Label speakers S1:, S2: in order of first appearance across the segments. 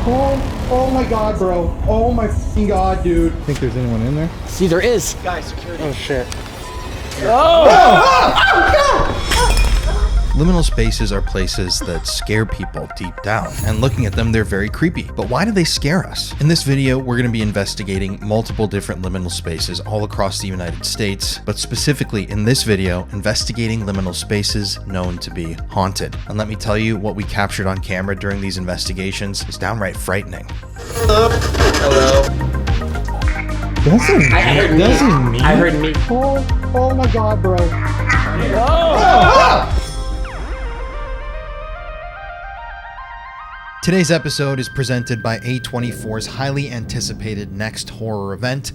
S1: Oh my god, bro. Oh my f***ing god, dude.
S2: Think there's anyone in there?
S3: See, there is.
S4: Guys, security.
S1: Oh shit.
S5: Liminal spaces are places that scare people deep down, and looking at them, they're very creepy. But why do they scare us? In this video, we're going to be investigating multiple different liminal spaces all across the United States, but specifically in this video, investigating liminal spaces known to be haunted. And let me tell you, what we captured on camera during these investigations is downright frightening.
S4: Hello.
S2: That's me.
S3: I heard me.
S1: Oh my god, bro.
S5: Today's episode is presented by A24's highly anticipated next horror event,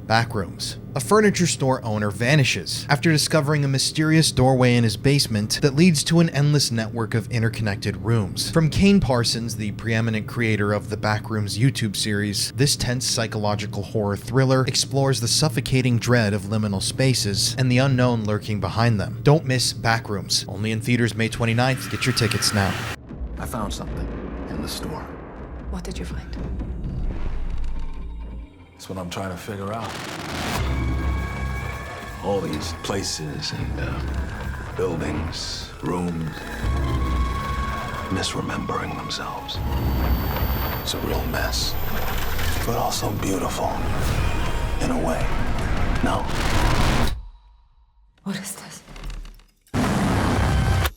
S5: Backrooms. A furniture store owner vanishes after discovering a mysterious doorway in his basement that leads to an endless network of interconnected rooms. From Kane Parsons, the preeminent creator of the Backrooms YouTube series, this tense psychological horror thriller explores the suffocating dread of liminal spaces and the unknown lurking behind them. Don't miss Backrooms, only in theaters May 29th. Get your tickets now.
S6: I found something in the store.
S7: What did you find?
S6: That's what I'm trying to figure out. All these places and buildings, rooms, misremembering themselves. It's a real mess, but also beautiful in a way. No?
S7: What is this?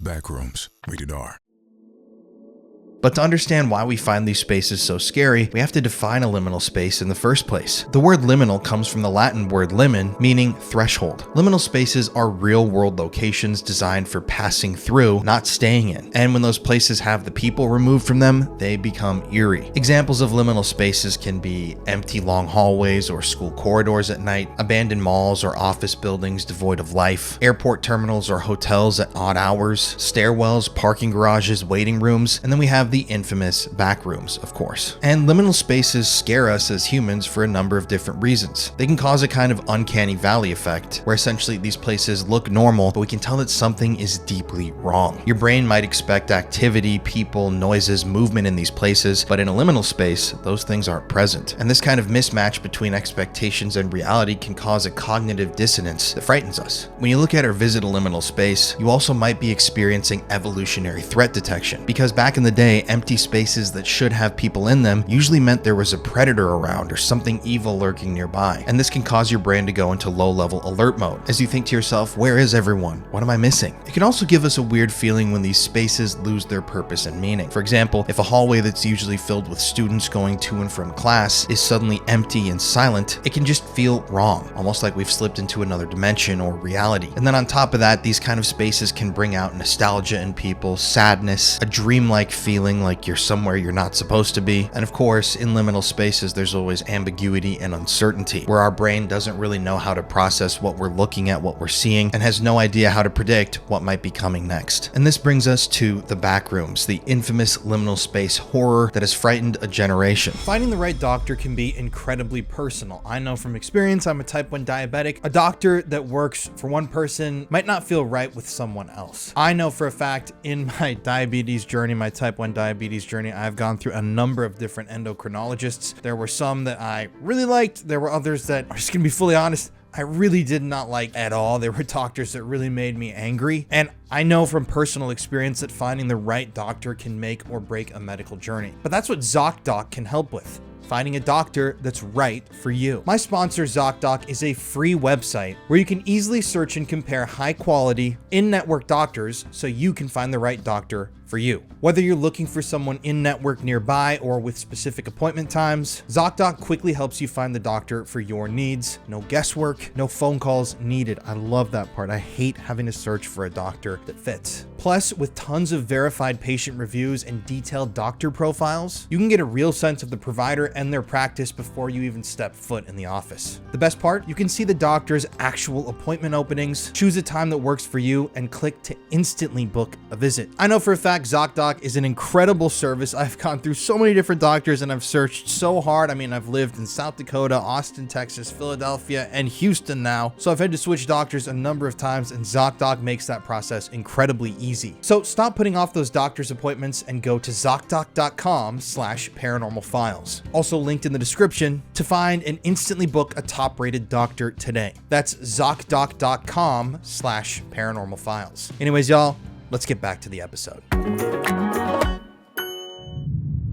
S8: Backrooms, rated R.
S5: But to understand why we find these spaces so scary, we have to define a liminal space in the first place. The word liminal comes from the Latin word limen, meaning threshold. Liminal spaces are real-world locations designed for passing through, not staying in. And when those places have the people removed from them, they become eerie. Examples of liminal spaces can be empty long hallways or school corridors at night, abandoned malls or office buildings devoid of life, airport terminals or hotels at odd hours, stairwells, parking garages, waiting rooms, and then we have the infamous backrooms, of course. And liminal spaces scare us as humans for a number of different reasons. They can cause a kind of uncanny valley effect, where essentially these places look normal, but we can tell that something is deeply wrong. Your brain might expect activity, people, noises, movement in these places, but in a liminal space, those things aren't present. And this kind of mismatch between expectations and reality can cause a cognitive dissonance that frightens us. When you look at or visit a liminal space, you also might be experiencing evolutionary threat detection, because back in the day, empty spaces that should have people in them usually meant there was a predator around or something evil lurking nearby. And this can cause your brain to go into low-level alert mode as you think to yourself, where is everyone? What am I missing? It can also give us a weird feeling when these spaces lose their purpose and meaning. For example, if a hallway that's usually filled with students going to and from class is suddenly empty and silent, it can just feel wrong, almost like we've slipped into another dimension or reality. And then on top of that, these kind of spaces can bring out nostalgia in people, sadness, a dreamlike feeling like you're somewhere you're not supposed to be. And of course, in liminal spaces, there's always ambiguity and uncertainty, where our brain doesn't really know how to process what we're looking at, what we're seeing, and has no idea how to predict what might be coming next. And this brings us to the Backrooms, the infamous liminal space horror that has frightened a generation. Finding the right doctor can be incredibly personal. I know from experience, I'm a type 1 diabetic. A doctor that works for one person might not feel right with someone else. I know for a fact in my diabetes journey, my type 1 diabetes journey, I've gone through a number of different endocrinologists. There were some that I really liked. There were others that, I'm just gonna be fully honest, I really did not like at all. There were doctors that really made me angry. And I know from personal experience that finding the right doctor can make or break a medical journey. But that's what ZocDoc can help with. Finding a doctor that's right for you. My sponsor, ZocDoc, is a free website where you can easily search and compare high quality in-network doctors so you can find the right doctor for you. Whether you're looking for someone in-network nearby or with specific appointment times, ZocDoc quickly helps you find the doctor for your needs. No guesswork, no phone calls needed. I love that part. I hate having to search for a doctor that fits. Plus, with tons of verified patient reviews and detailed doctor profiles, you can get a real sense of the provider and their practice before you even step foot in the office. The best part, you can see the doctor's actual appointment openings, choose a time that works for you, and click to instantly book a visit. I know for a fact fact, ZocDoc is an incredible service. I've gone through so many different doctors and I've searched so hard. I mean, I've lived in South Dakota, Austin, Texas, Philadelphia, and Houston now. So I've had to switch doctors a number of times, and ZocDoc makes that process incredibly easy. So stop putting off those doctor's appointments and go to ZocDoc.com/paranormalfiles. Also linked in the description to find and instantly book a top-rated doctor today. That's ZocDoc.com/paranormalfiles. Anyways, y'all, let's get back to the episode.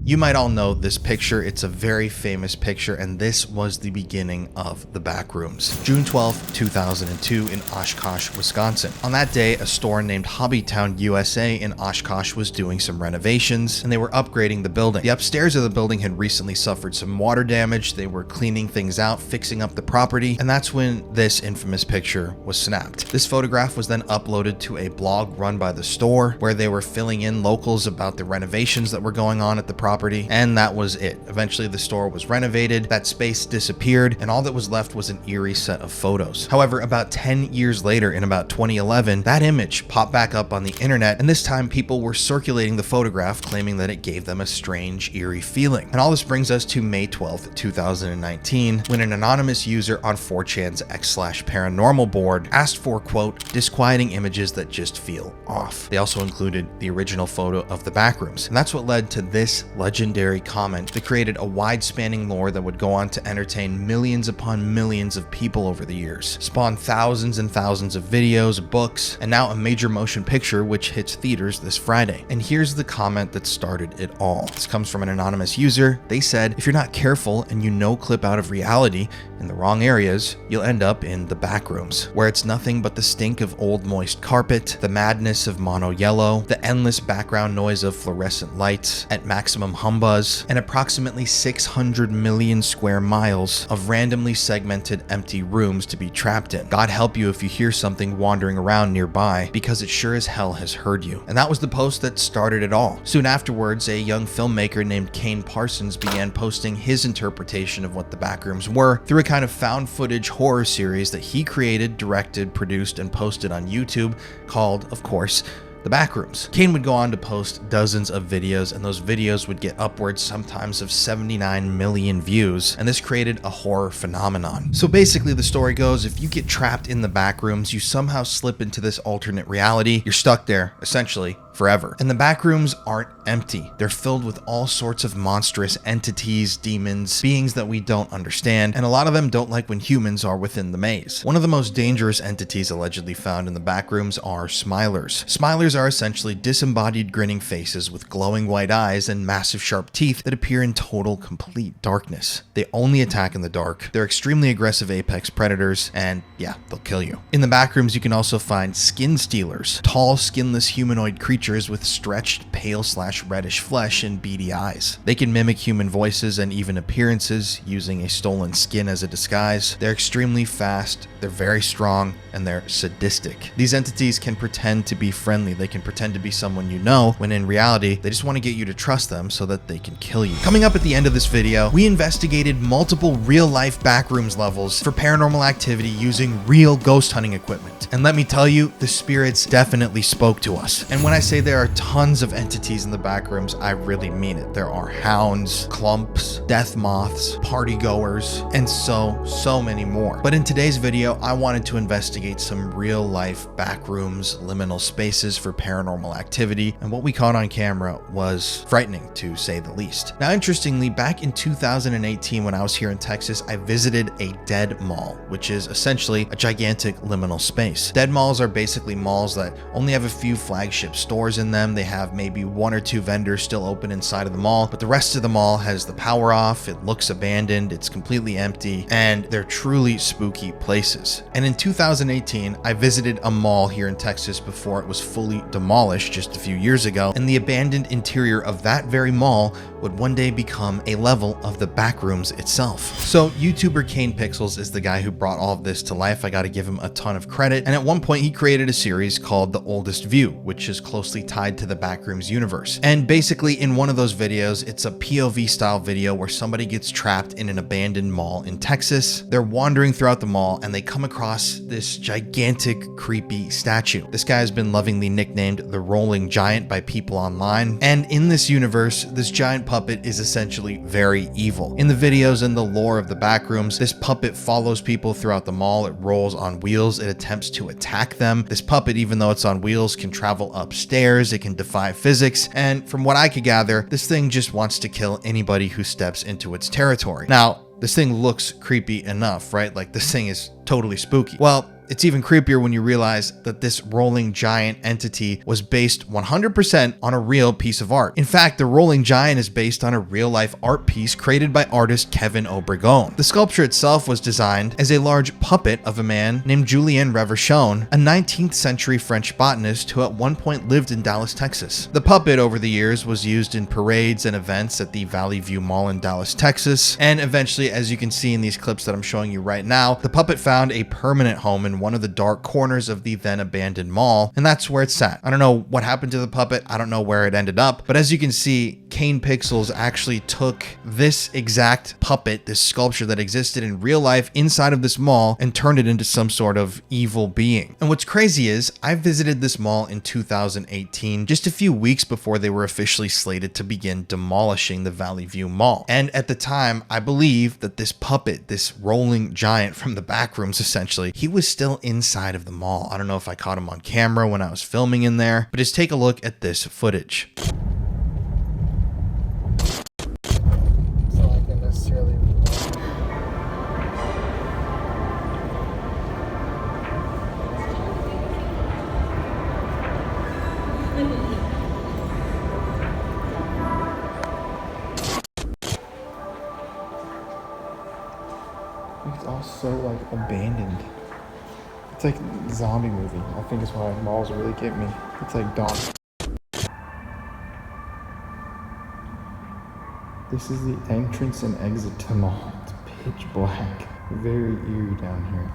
S5: You might all know this picture. It's a very famous picture, and this was the beginning of the Backrooms. June 12th, 2002 in Oshkosh, Wisconsin. On that day, a store named Hobbytown USA in Oshkosh was doing some renovations, and they were upgrading the building. The upstairs of the building had recently suffered some water damage. They were cleaning things out, fixing up the property, and that's when this infamous picture was snapped. This photograph was then uploaded to a blog run by the store, where they were filling in locals about the renovations that were going on at the property. And that was it. Eventually the store was renovated, that space disappeared, and all that was left was an eerie set of photos. However, about 10 years later, in about 2011, that image popped back up on the internet, and this time people were circulating the photograph, claiming that it gave them a strange, eerie feeling. And all this brings us to May 12th, 2019, when an anonymous user on 4chan's x/paranormal board asked for, quote, disquieting images that just feel off. They also included the original photo of the Backrooms, and that's what led to this legendary comment that created a wide-spanning lore that would go on to entertain millions upon millions of people over the years, spawn thousands and thousands of videos, books, and now a major motion picture which hits theaters this Friday. And here's the comment that started it all. This comes from an anonymous user. They said, if you're not careful and you clip out of reality in the wrong areas, you'll end up in the Backrooms, where it's nothing but the stink of old moist carpet, the madness of mono yellow, the endless background noise of fluorescent lights at maximum humbuzz, and approximately 600 million square miles of randomly segmented empty rooms to be trapped in. God help you if you hear something wandering around nearby, because it sure as hell has heard you. And that was the post that started it all. Soon afterwards, a young filmmaker named Kane Parsons began posting his interpretation of what the Backrooms were through a kind of found footage horror series that he created, directed, produced, and posted on YouTube called, of course, The Backrooms. Kane would go on to post dozens of videos, and those videos would get upwards sometimes of 79 million views, and this created a horror phenomenon. So basically the story goes, if you get trapped in the Backrooms, you somehow slip into this alternate reality, you're stuck there, essentially, forever. And the Backrooms aren't empty. They're filled with all sorts of monstrous entities, demons, beings that we don't understand, and a lot of them don't like when humans are within the maze. One of the most dangerous entities allegedly found in the Backrooms are smilers. Smilers are essentially disembodied grinning faces with glowing white eyes and massive sharp teeth that appear in total complete darkness. They only attack in the dark. They're extremely aggressive apex predators, and yeah, they'll kill you. In the Backrooms, you can also find skin stealers, tall, skinless humanoid creatures with stretched, pale/reddish flesh and beady eyes. They can mimic human voices and even appearances, using a stolen skin as a disguise. They're extremely fast, they're very strong, and they're sadistic. These entities can pretend to be friendly. They can pretend to be someone you know, when in reality, they just want to get you to trust them so that they can kill you. Coming up at the end of this video, we investigated multiple real-life Backrooms levels for paranormal activity using real ghost hunting equipment. And let me tell you, the spirits definitely spoke to us. And when I say there are tons of entities in the Backrooms, I really mean it. There are hounds, clumps, death moths, party goers, and so many more. But in today's video, I wanted to investigate some real life Backrooms liminal spaces for paranormal activity, and what we caught on camera was frightening, to say the least. Now, interestingly, back in 2018 when I was here in Texas, I visited a dead mall, which is essentially a gigantic liminal space. Dead malls are basically malls that only have a few flagship stores in them. They have maybe one or two vendors still open inside of the mall, but the rest of the mall has the power off, it looks abandoned, it's completely empty, and they're truly spooky places. And in 2018, I visited a mall here in Texas before it was fully demolished just a few years ago, and the abandoned interior of that very mall would one day become a level of the Backrooms itself. So YouTuber Kane Pixels is the guy who brought all of this to life. I gotta give him a ton of credit. And at one point he created a series called The Oldest View, which is closely closely tied to the Backrooms universe. And basically in one of those videos, it's a POV style video where somebody gets trapped in an abandoned mall in Texas. They're wandering throughout the mall and they come across this gigantic, creepy statue. This guy has been lovingly nicknamed the Rolling Giant by people online. And in this universe, this giant puppet is essentially very evil. In the videos and the lore of the Backrooms, this puppet follows people throughout the mall. It rolls on wheels. It attempts to attack them. This puppet, even though it's on wheels, can travel upstairs. It can defy physics. And from what I could gather, this thing just wants to kill anybody who steps into its territory. Now, this thing looks creepy enough, right? Like this thing is totally spooky. Well, it's even creepier when you realize that this rolling giant entity was based 100% on a real piece of art. In fact, the rolling giant is based on a real-life art piece created by artist Kevin Obregon. The sculpture itself was designed as a large puppet of a man named Julien Reverchon, a 19th century French botanist who at one point lived in Dallas, Texas. The puppet over the years was used in parades and events at the Valley View Mall in Dallas, Texas, and eventually, as you can see in these clips that I'm showing you right now, the puppet found a permanent home in one of the dark corners of the then abandoned mall, and that's where it sat. I don't know what happened to the puppet. I don't know where it ended up, but as you can see, Kane Pixels actually took this exact puppet, this sculpture that existed in real life inside of this mall, and turned it into some sort of evil being. And what's crazy is I visited this mall in 2018, just a few weeks before they were officially slated to begin demolishing the Valley View Mall. And at the time, I believe that this puppet, this rolling giant from the Backrooms essentially, he was still inside of the mall. I don't know if I caught him on camera when I was filming in there, but just take a look at this footage.
S1: It's all so like abandoned. It's like a zombie movie. I think is why malls really get me. It's like dawn. This is the entrance and exit to the mall. It's pitch black. Very eerie down here.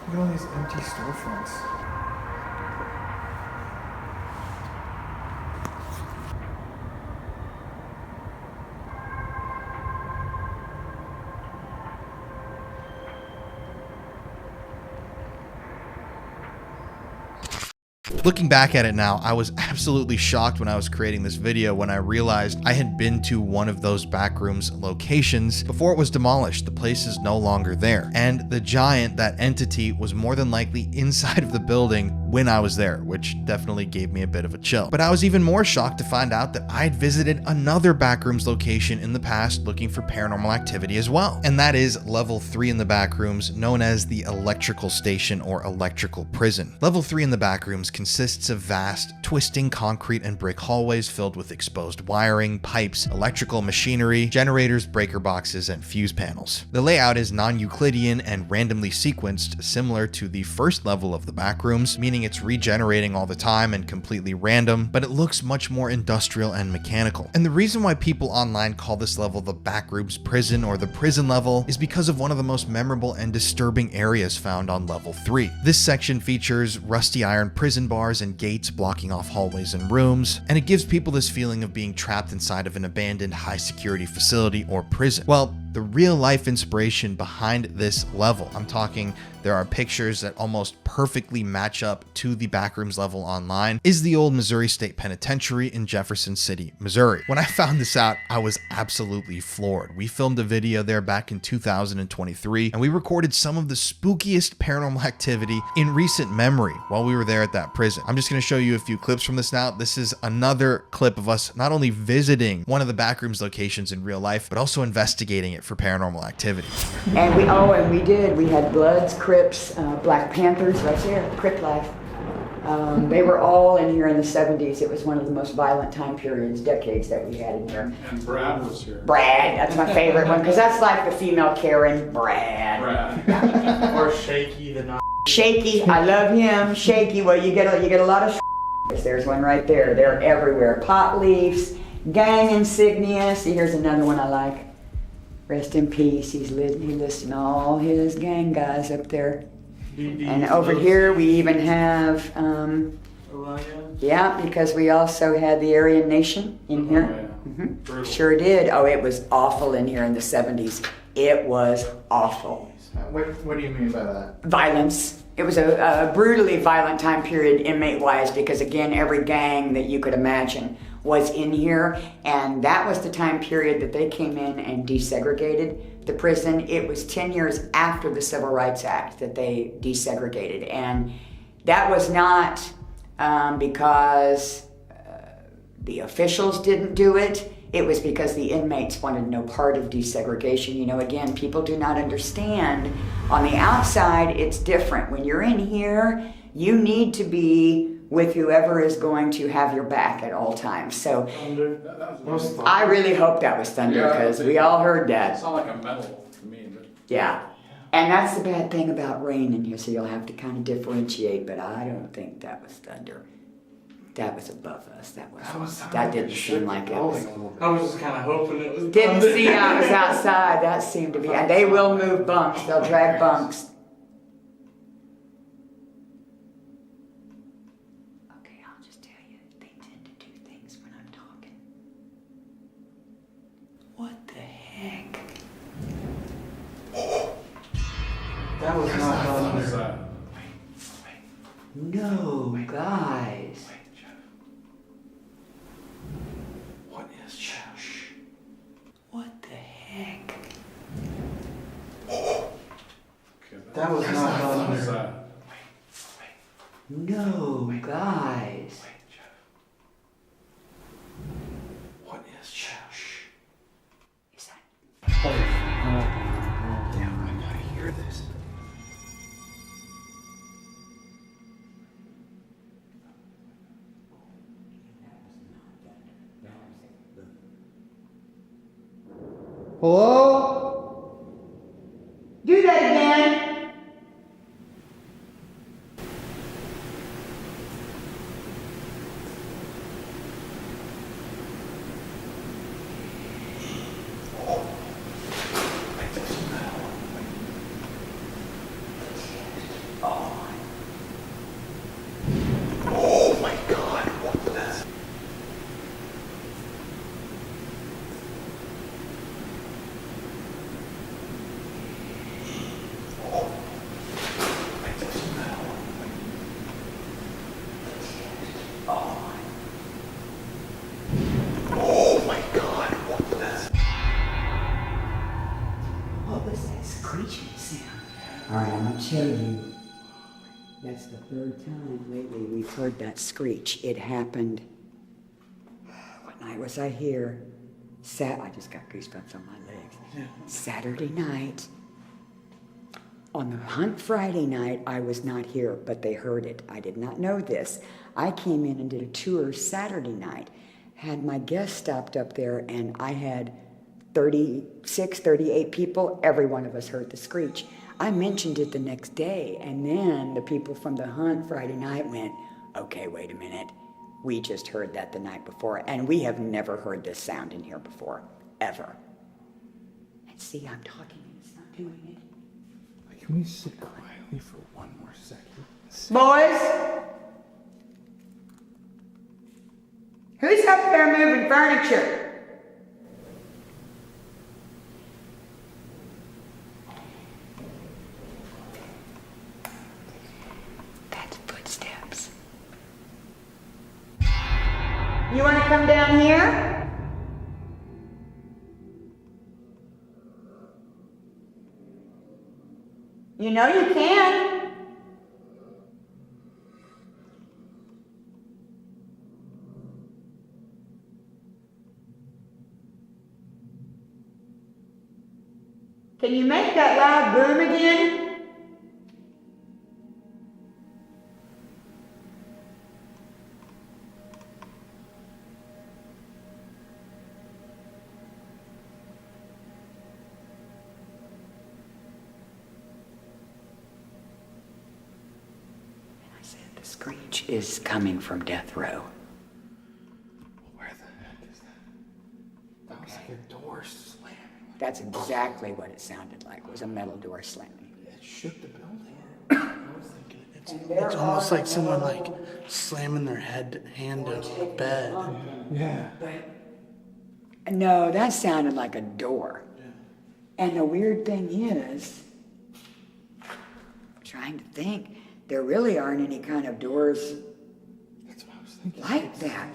S1: Look at all these empty storefronts.
S5: Looking back at it now, I was absolutely shocked when I was creating this video when I realized I had been to one of those Backrooms locations before it was demolished. The place is no longer there. And the giant, that entity, was more than likely inside of the building when I was there, which definitely gave me a bit of a chill. But I was even more shocked to find out that I had visited another Backrooms location in the past looking for paranormal activity as well. And that is level 3 in the Backrooms, known as the electrical station or electrical prison. Level 3 in the Backrooms consists of vast, twisting concrete and brick hallways filled with exposed wiring, pipes, electrical machinery, generators, breaker boxes, and fuse panels. The layout is non-Euclidean and randomly sequenced, similar to the first level of the Backrooms, meaning it's regenerating all the time and completely random, but it looks much more industrial and mechanical. And the reason why people online call this level the Backrooms prison or the prison level is because of one of the most memorable and disturbing areas found on level 3. This section features rusty iron prison bars and gates blocking off hallways and rooms, and it gives people this feeling of being trapped inside of an abandoned high security facility or prison. Well, the real life inspiration behind this level, I'm talking there are pictures that almost perfectly match up to the Backrooms level online, is the old Missouri State Penitentiary in Jefferson City, Missouri. When I found this out, I was absolutely floored. We filmed a video there back in 2023, and we recorded some of the spookiest paranormal activity in recent memory while we were there at that prison. I'm just going to show you a few clips from this now. This is another clip of us not only visiting one of the Backrooms locations in real life, but also investigating it for paranormal activity.
S3: And we had Bloods, Crips, Black Panthers right there, Crip Life. They were all in here in the 70s. It was one of the most violent time periods, decades that we had in here.
S7: And Brad was here.
S3: Brad, that's my favorite one, because that's like the female Karen, Brad.
S7: Or Shaky the
S3: Shaky, I love him. Shaky, well, you get a lot of. There's one right there. They're everywhere. Pot leaves, gang insignia. See, here's another one I like. Rest in peace. He listing all his gang guys up there. And over here we even have, yeah, because we also had the Aryan Nation in here. Mm-hmm. Sure did. Oh, it was awful in here in the 70s. It was awful.
S1: What do you mean by that?
S3: Violence. It was a brutally violent time period inmate-wise because, again, every gang that you could imagine was in here, and that was the time period that they came in and desegregated the prison. It was 10 years after the Civil Rights Act that they desegregated, and that was not because the officials didn't do it. It was because the inmates wanted no part of desegregation. You know, again, people do not understand. On the outside, it's different. When you're in here, you need to be with whoever is going to have your back at all times. So I really hope that was thunder because we all heard that.
S7: It sounded like a metal to me. But...
S3: Yeah. And that's the bad thing about rain in here, so you'll have to kind of differentiate, but I don't think that was thunder. That was above us. That didn't seem like it was.
S7: I was just kind of hoping it was.
S3: Didn't see how it was outside. That seemed to be. And they will move bunks. They'll drag bunks. Okay, I'll just tell you, they tend to do things when I'm talking. What the heck?
S7: That was not thunder.
S3: No, guys.
S7: What is that?
S3: What the heck?
S7: That was not thunder.
S3: No, guys.
S7: What is that?
S3: Is that?
S1: Damn, I gotta hear this.
S2: Hello?
S3: Do that again.
S6: Oh my God, what the? Oh my God, what the?
S3: What was that screeching sound? All right, I'm gonna tell you. That's the third time lately we've heard that screech. It happened. What night was I here? I just got goosebumps on my legs. Saturday night. On the hunt Friday night, I was not here, but they heard it. I did not know this. I came in and did a tour Saturday night, had my guest stopped up there, and I had 36, 38 people. Every one of us heard the screech. I mentioned it the next day, and then the people from the hunt Friday night went, okay, wait a minute. We just heard that the night before, and we have never heard this sound in here before, ever. And see, I'm talking and it's not doing it.
S2: Can we sit quietly for one more second?
S3: Boys! Who's up there moving furniture? That's footsteps. You want to come down here? You know you can. Can you make that loud boom again? screech is coming from death row.
S2: Where the heck is that? That was like a door slamming.
S3: That's exactly what it sounded like, was a metal door slamming.
S2: It shook the building. I was thinking it's almost like someone like slamming their hand to a bed.
S1: Yeah.
S3: No, that sounded like a door. And the weird thing is, I'm trying to think, there really aren't any kind of doors
S1: That's what I was thinking.
S3: like that.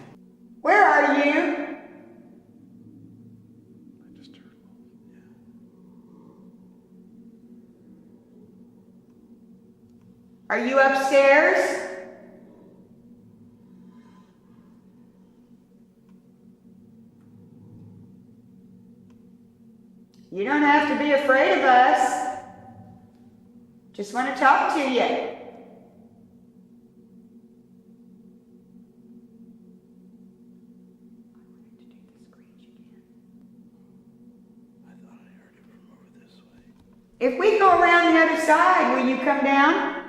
S3: Where are you?
S7: I just heard.
S3: Are you upstairs? You don't have to be afraid of us. Just want to talk to you. If we go around the other side, will you come down?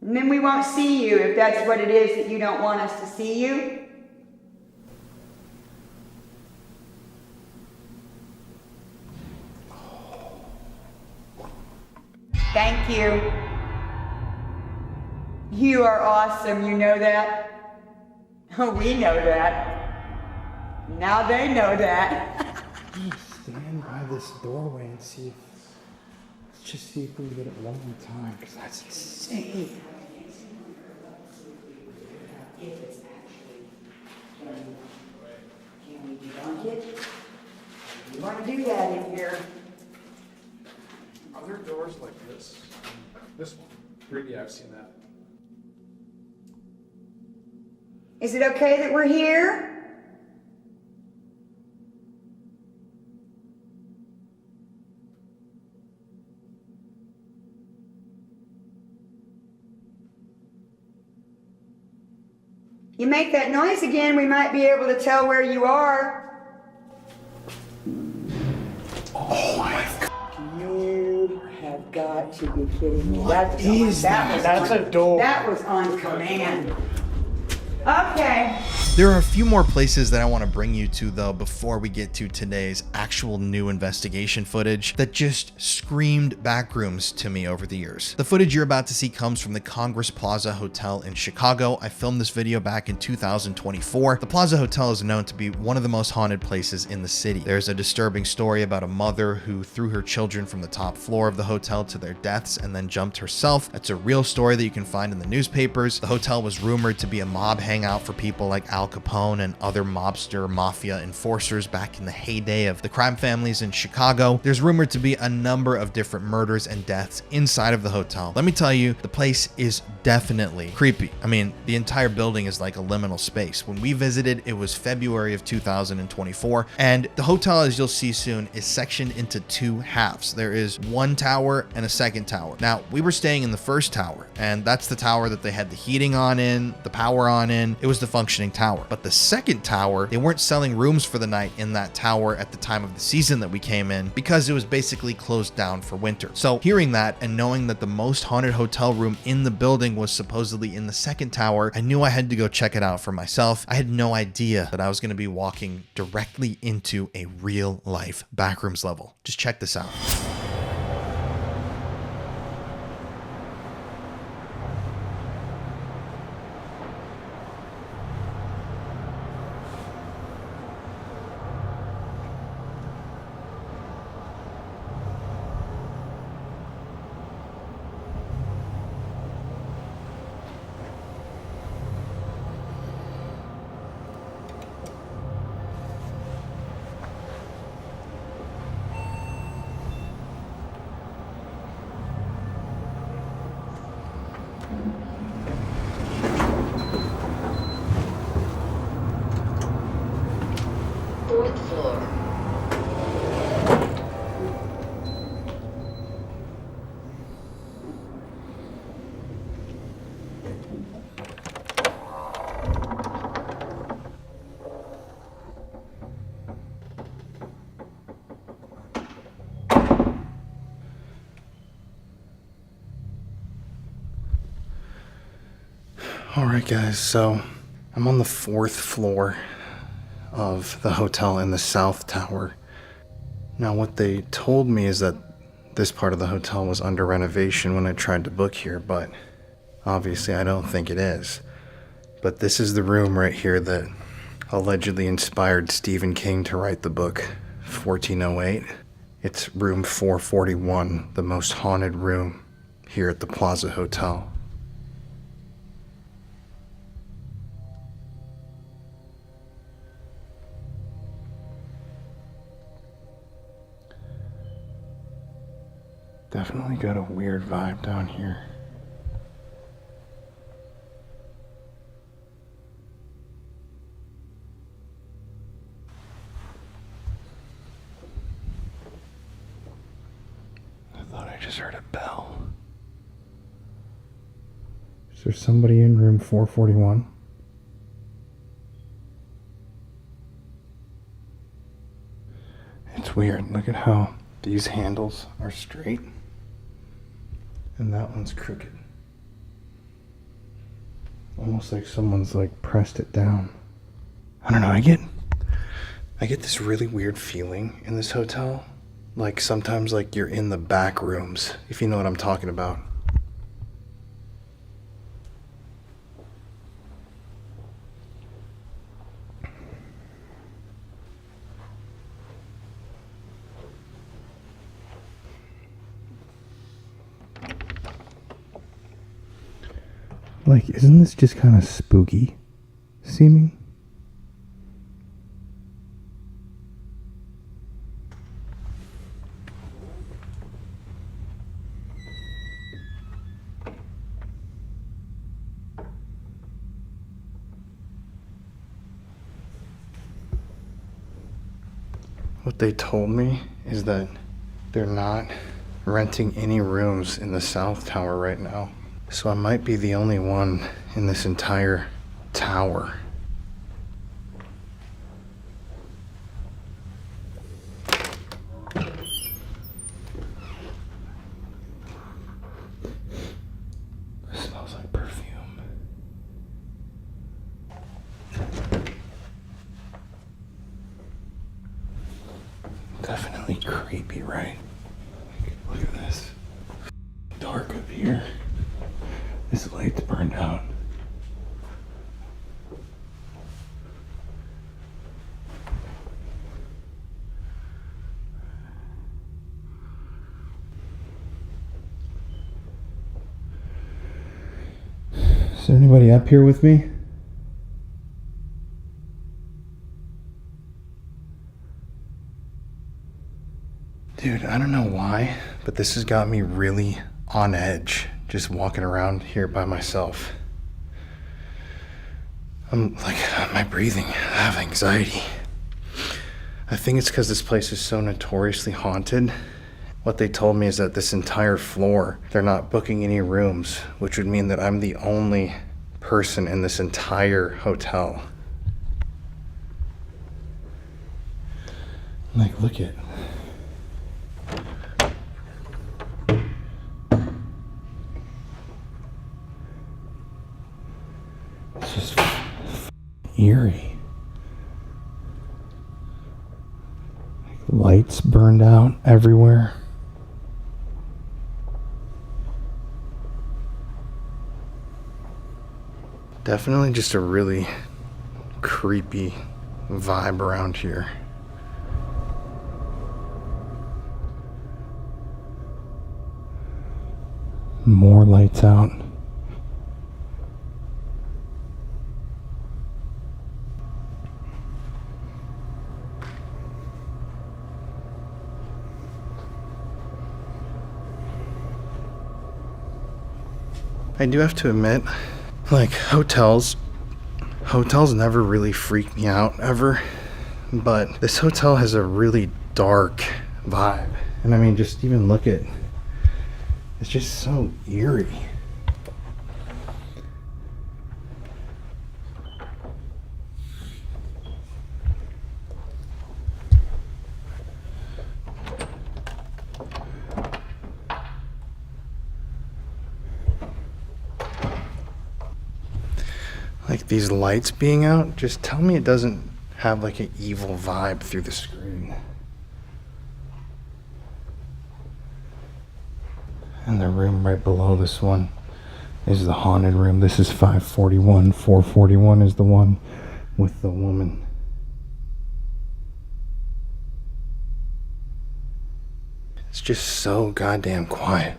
S3: And then we won't see you if that's what it is that you don't want us to see you. Thank you. You are awesome, you know that? Oh, we know that. Now they know that.
S1: Stand by this doorway and see if. Let's just see if we can get it one more time, because that's insane.
S3: Can we debunk it? You want to do that in here?
S7: Are there doors like this? This one. Yeah, I've seen that.
S3: Is it okay that we're here? You make that noise again, we might be able to tell where you are.
S2: Oh my God.
S3: You have got to be kidding me. That was
S2: That's a door.
S3: That was on command. Okay.
S5: There are a few more places that I want to bring you to though before we get to today's actual new investigation footage that just screamed Backrooms to me over the years. The footage you're about to see comes from the Congress Plaza Hotel in Chicago. I filmed this video back in 2024. The Plaza Hotel is known to be one of the most haunted places in the city. There's a disturbing story about a mother who threw her children from the top floor of the hotel to their deaths and then jumped herself. That's a real story that you can find in the newspapers. The hotel was rumored to be a mob hangout for people like Al Capone and other mobster mafia enforcers back in the heyday of the crime families in Chicago. There's rumored to be a number of different murders and deaths inside of the hotel. Let me tell you, the place is definitely creepy. I mean, the entire building is like a liminal space. When we visited, it was February of 2024, and the hotel, as you'll see soon, is sectioned into two halves. There is one tower and a second tower. Now, we were staying in the first tower, and that's the tower that they had the heating on in, the power on in. It was the functioning tower. But the second tower, they weren't selling rooms for the night in that tower at the time of the season that we came in because it was basically closed down for winter. So hearing that and knowing that the most haunted hotel room in the building was supposedly in the second tower, I knew I had to go check it out for myself. I had no idea that I was going to be walking directly into a real life Backrooms level. Just check this out.
S2: Alright guys, so I'm on the 4th floor of the hotel in the South Tower. Now what they told me is that this part of the hotel was under renovation when I tried to book here, but obviously I don't think it is. But this is the room right here that allegedly inspired Stephen King to write the book 1408. It's room 441, the most haunted room here at the Plaza Hotel. Definitely got a weird vibe down here. I thought I just heard a bell. Is there somebody in room 441? It's weird. Look at how these handles are straight. And that one's crooked. Almost like someone's like pressed it down. I don't know, I get this really weird feeling in this hotel. Like sometimes like you're in the back rooms, if you know what I'm talking about. Like, isn't this just kind of spooky seeming? What they told me is that they're not renting any rooms in the South Tower right now. So I might be the only one in this entire tower. It smells like perfume. Definitely creepy, right? Look at this. Dark up here. This light's burned out. Is there anybody up here with me? Dude, I don't know why, but this has got me really on edge. Just walking around here by myself. I'm like, my breathing, I have anxiety. I think it's because this place is so notoriously haunted. What they told me is that this entire floor, they're not booking any rooms, which would mean that I'm the only person in this entire hotel. Like, look at. It's just eerie. Like lights burned out everywhere. Definitely just a really creepy vibe around here. More lights out. I do have to admit, like, hotels never really freak me out ever, but this hotel has a really dark vibe. And I mean, just even look at, it's just so eerie. these lights being out, just tell me it doesn't have like an evil vibe through the screen. And the room right below this one is the haunted room. This is 541. 441 is the one with the woman. It's just so goddamn quiet.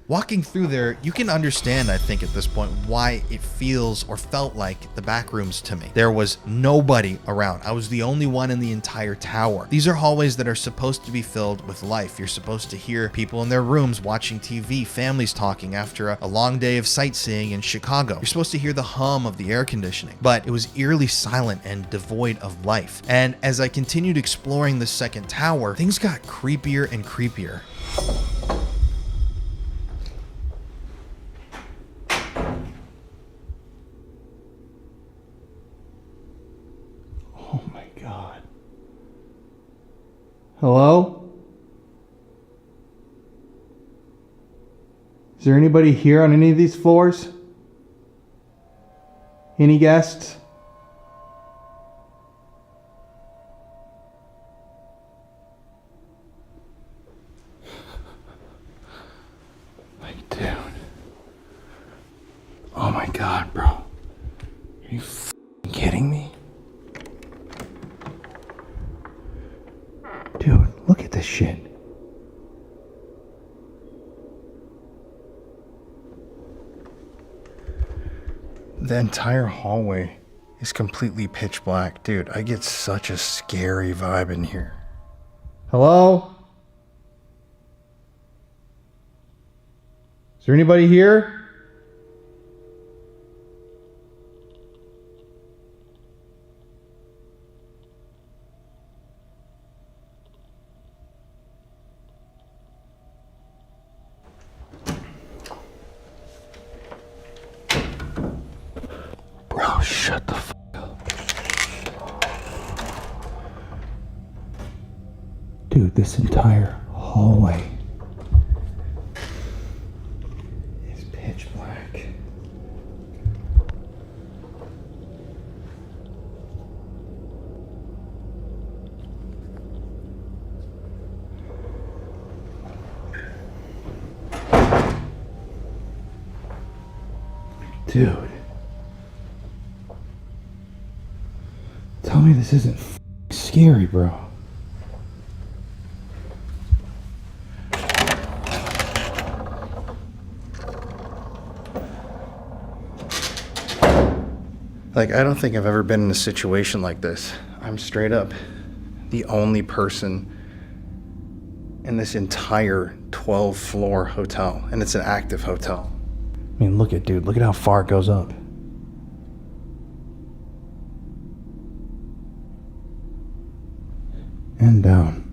S5: Walking through there, you can understand, I think, at this point, why it feels or felt like the Backrooms to me. There was nobody around. I was the only one in the entire tower. These are hallways that are supposed to be filled with life. You're supposed to hear people in their rooms watching TV, families talking after a long day of sightseeing in Chicago. You're supposed to hear the hum of the air conditioning, but it was eerily silent and devoid of life. And as I continued exploring the second tower, things got creepier and creepier.
S2: Oh my God. Hello? Is there anybody here on any of these floors? Any guests? Like, dude. Oh my God, bro. Are you f***ing kidding me? Dude, look at this shit. The entire hallway is completely pitch black. Dude, I get such a scary vibe in here. Hello? Is there anybody here? Bro, shut the f*** up. Dude, this entire hallway is pitch black. Dude. Tell me this isn't scary, bro. Like, I don't think I've ever been in a situation like this. I'm straight up the only person in this entire 12-floor hotel, and it's an active hotel. I mean, look at how far it goes up. And down.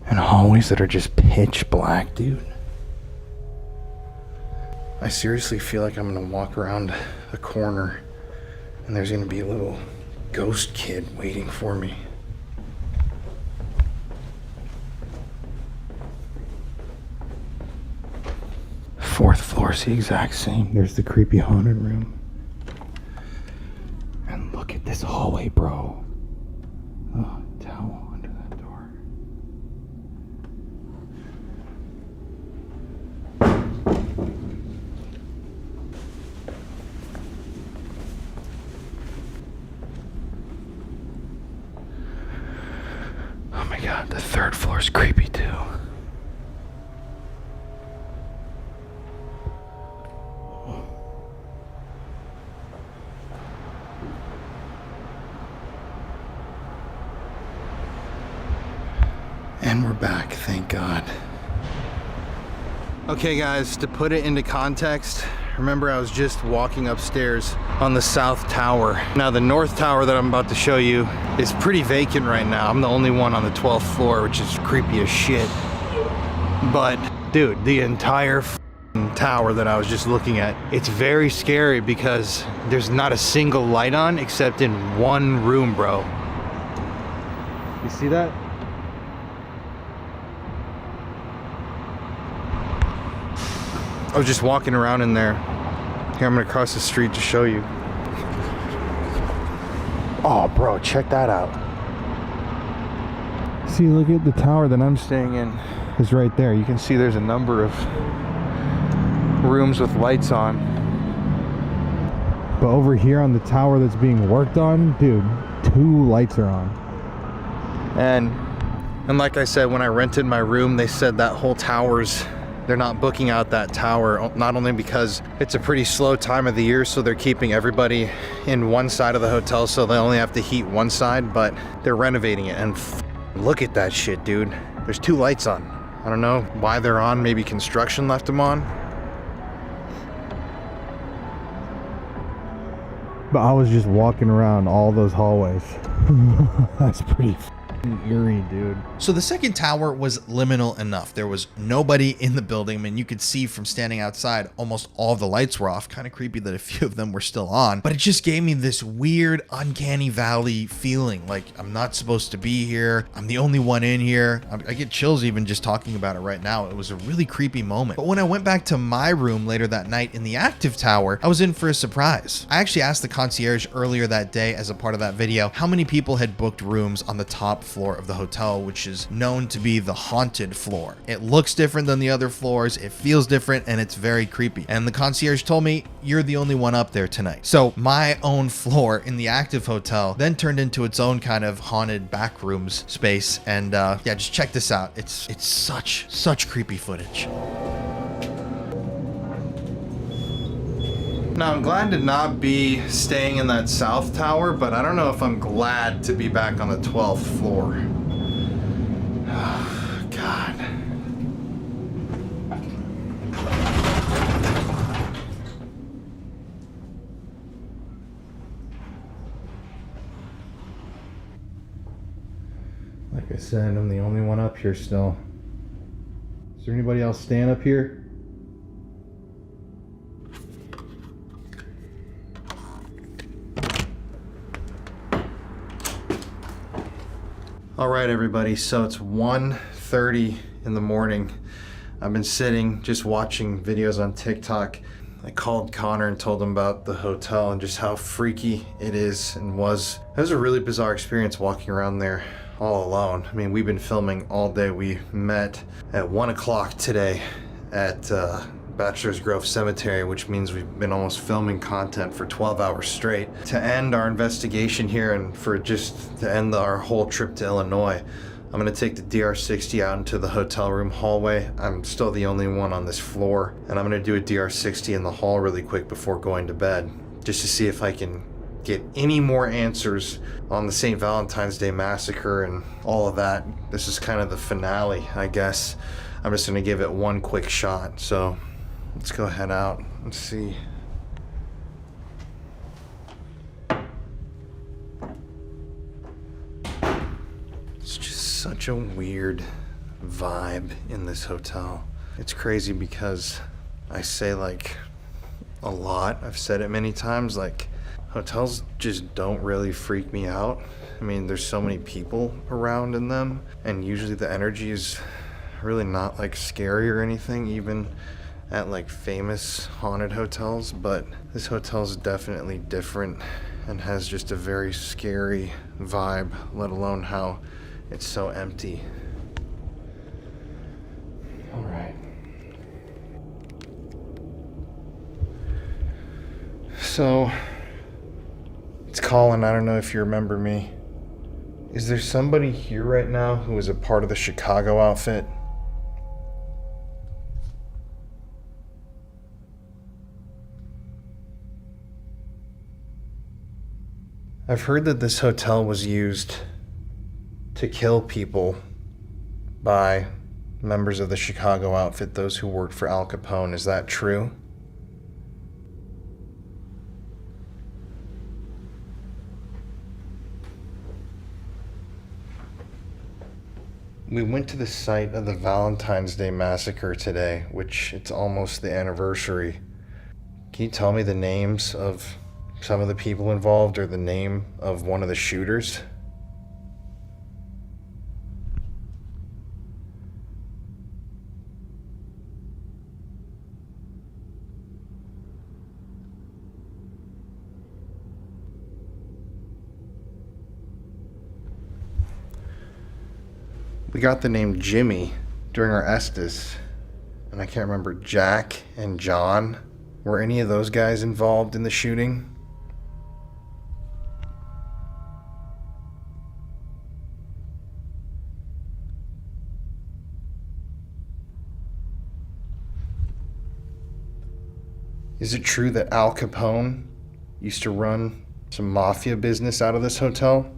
S2: And hallways that are just pitch black, dude. I seriously feel like I'm gonna walk around a corner and there's gonna be a little ghost kid waiting for me. Fourth floor's the exact same. There's the creepy haunted room. And look at this hallway, bro. Oh, towel under that door. Oh my God, the third floor's creepy too. And we're back, thank God. Okay guys, to put it into context, remember I was just walking upstairs on the south tower. Now the north tower that I'm about to show you is pretty vacant right now. I'm the only one on the 12th floor, which is creepy as shit. But dude, the entire tower that I was just looking at, it's very scary because there's not a single light on except in one room, bro. You see that? I was just walking around in there. Here, I'm gonna cross the street to show you. Oh, bro, check that out. See, look at the tower that I'm staying in is right there. You can see there's a number of rooms with lights on. But over here on the tower that's being worked on, dude, 2 lights are on. And like I said, when I rented my room, they said that whole tower's, they're not booking out that tower, not only because it's a pretty slow time of the year, so they're keeping everybody in one side of the hotel, so they only have to heat one side, but they're renovating it. And look at that shit, dude. There's 2 lights on. I don't know why they're on. Maybe construction left them on. But I was just walking around all those hallways. That's pretty eerie, dude.
S5: So the second tower was liminal enough. There was nobody in the building. I mean, you could see from standing outside, almost all the lights were off. Kind of creepy that a few of them were still on, but it just gave me this weird uncanny valley feeling, like I'm not supposed to be here. I'm the only one in here. I get chills even just talking about it right now. It was a really creepy moment. But when I went back to my room later that night in the active tower, I was in for a surprise. I actually asked the concierge earlier that day as a part of that video how many people had booked rooms on the top floor of the hotel, which is known to be the haunted floor. It looks different than the other floors, it feels different, and it's very creepy. And the concierge told me, you're the only one up there tonight. So my own floor in the active hotel then turned into its own kind of haunted backrooms space. And yeah, just check this out. It's such creepy footage.
S2: Now, I'm glad to not be staying in that south tower, but I don't know if I'm glad to be back on the 12th floor. Oh, God. Like I said, I'm the only one up here still. Is there anybody else staying up here? All right, everybody, so it's 1:30 in the morning. I've been sitting, just watching videos on TikTok. I called Connor and told him about the hotel and just how freaky it is and was. It was a really bizarre experience walking around there all alone. I mean, we've been filming all day. We met at 1 o'clock today at Bachelor's Grove Cemetery, which means we've been almost filming content for 12 hours straight. To end our investigation here and for just to end our whole trip to Illinois, I'm gonna take the DR60 out into the hotel room hallway. I'm still the only one on this floor, and I'm gonna do a DR60 in the hall really quick before going to bed, just to see if I can get any more answers on the St. Valentine's Day massacre and all of that. This is kind of the finale, I guess. I'm just gonna give it one quick shot, so let's go head out and see. It's just such a weird vibe in this hotel. It's crazy because I say like a lot. I've said it many times, like hotels just don't really freak me out. I mean, there's so many people around in them, and usually the energy is really not like scary or anything, even at like famous haunted hotels, but this hotel is definitely different and has just a very scary vibe, let alone how it's so empty. All right. So, it's Colin. I don't know if you remember me. Is there somebody here right now who is a part of the Chicago outfit? I've heard that this hotel was used to kill people by members of the Chicago outfit, those who worked for Al Capone. Is that true? We went to the site of the Valentine's Day massacre today, which it's almost the anniversary. Can you tell me the names of some of the people involved or the name of one of the shooters? We got the name Jimmy during our Estes, and I can't remember Jack and John. Were any of those guys involved in the shooting? Is it true that Al Capone used to run some mafia business out of this hotel?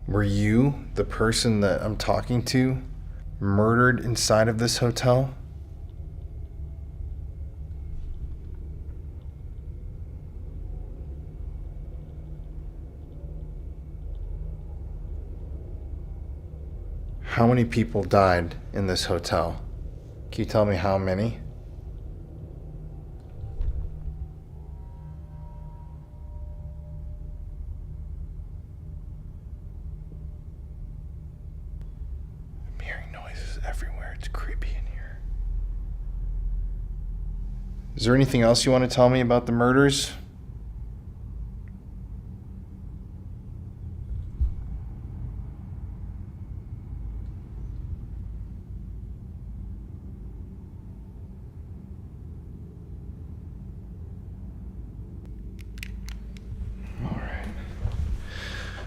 S2: Were you the person that I'm talking to murdered inside of this hotel? How many people died in this hotel? Can you tell me how many? I'm hearing noises everywhere. It's creepy in here. Is there anything else you want to tell me about the murders?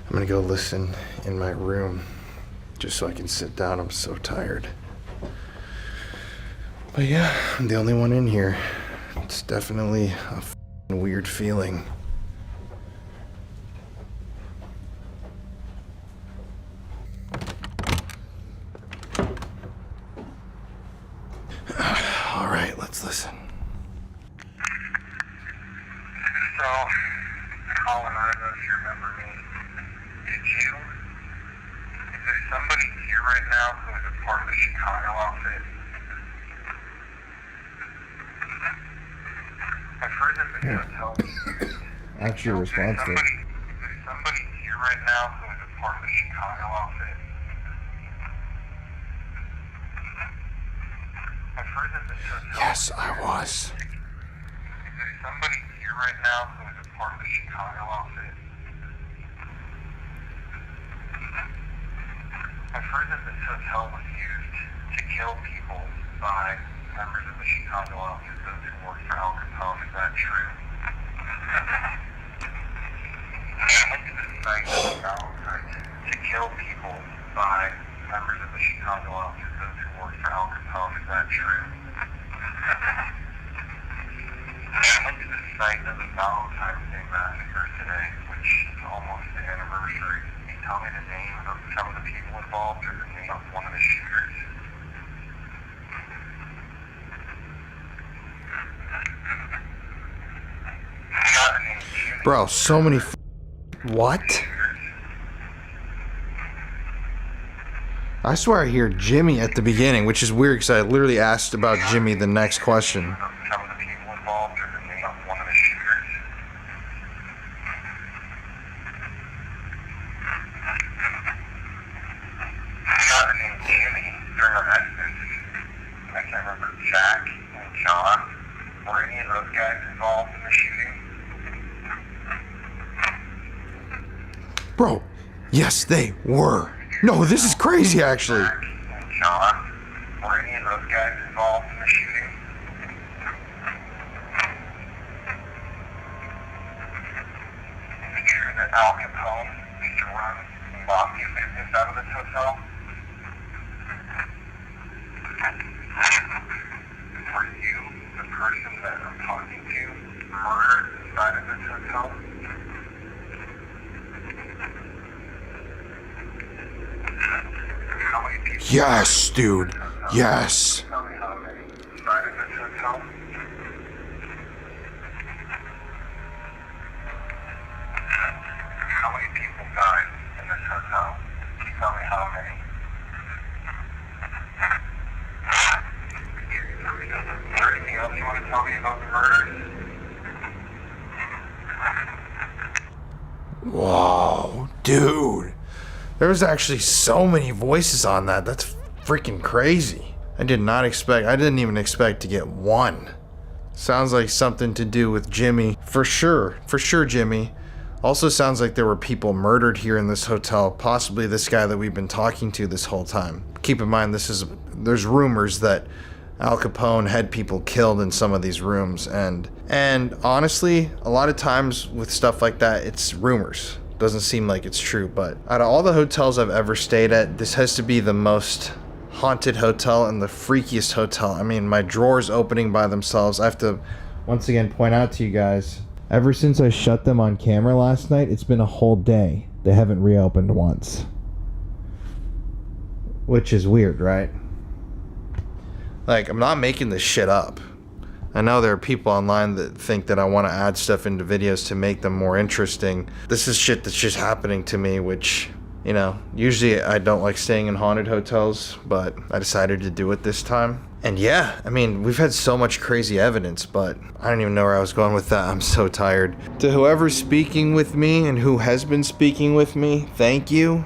S2: I'm gonna go listen in my room just so I can sit down. I'm so tired. But yeah, I'm the only one in here. It's definitely a f***ing weird feeling. All right, let's listen.
S9: So, Colin, I don't know if you remember me. Is there somebody here right now who is a part of the Chicago outfit? I've heard that the hotel.
S2: Actually, your response to it.
S9: Is there somebody here right now who is a part of the Chicago outfit? I've heard that this hotel.
S2: Yes, I was.
S9: Is there somebody here right now who is a part of the Chicago outfit? I've heard that this hotel was used to kill people by members of the Chicago office, those who worked for Al Capone. Is that true? I went to the site of the to kill people by members of the Chicago office, those who worked for Al Capone. Is that true? I went to the site of the Valentine's Day massacre today, which is almost the anniversary. Can you tell me the name of some of the people involved or the name of one of the shooters?
S2: Bro, so many what? I swear I hear Jimmy at the beginning, which is weird because I literally asked about Jimmy the next question.
S9: Some of the people involved or the name of one of the shooters? I got the name Jimmy during our Estes. I can't remember Jack and John. Were any of those guys involved in the shooting?
S2: Bro, yes, they were. No, this is crazy, actually.
S9: Jack and John. Were any of those guys involved in the shooting? Is it true that Al Capone used to run mafia business out of this hotel? Were you the person that I'm talking to murdered inside of this hotel? How many people?
S2: Yes, dude. Yes.
S9: Tell me how many inside of this hotel? How many people died in this hotel? Can you tell me how many? Is there anything else you want to tell me about the murders?
S2: Whoa, dude. There was actually so many voices on that. That's freaking crazy. I didn't even expect to get one. Sounds like something to do with Jimmy. For sure, Jimmy. Also sounds like there were people murdered here in this hotel, possibly this guy that we've been talking to this whole time. Keep in mind, there's rumors that Al Capone had people killed in some of these rooms, and honestly, a lot of times with stuff like that, it's rumors. Doesn't seem like it's true, but out of all the hotels I've ever stayed at, this has to be the most haunted hotel and the freakiest hotel. I mean, my drawers opening by themselves. I have to once again point out to you guys, ever since I shut them on camera last night, it's been a whole day. They haven't reopened once. Which is weird, right? Like, I'm not making this shit up. I know there are people online that think that I want to add stuff into videos to make them more interesting. This is shit that's just happening to me, which, you know, usually I don't like staying in haunted hotels, but I decided to do it this time. And yeah, I mean, we've had so much crazy evidence, but I don't even know where I was going with that. I'm so tired. To whoever's speaking with me and who has been speaking with me, thank you.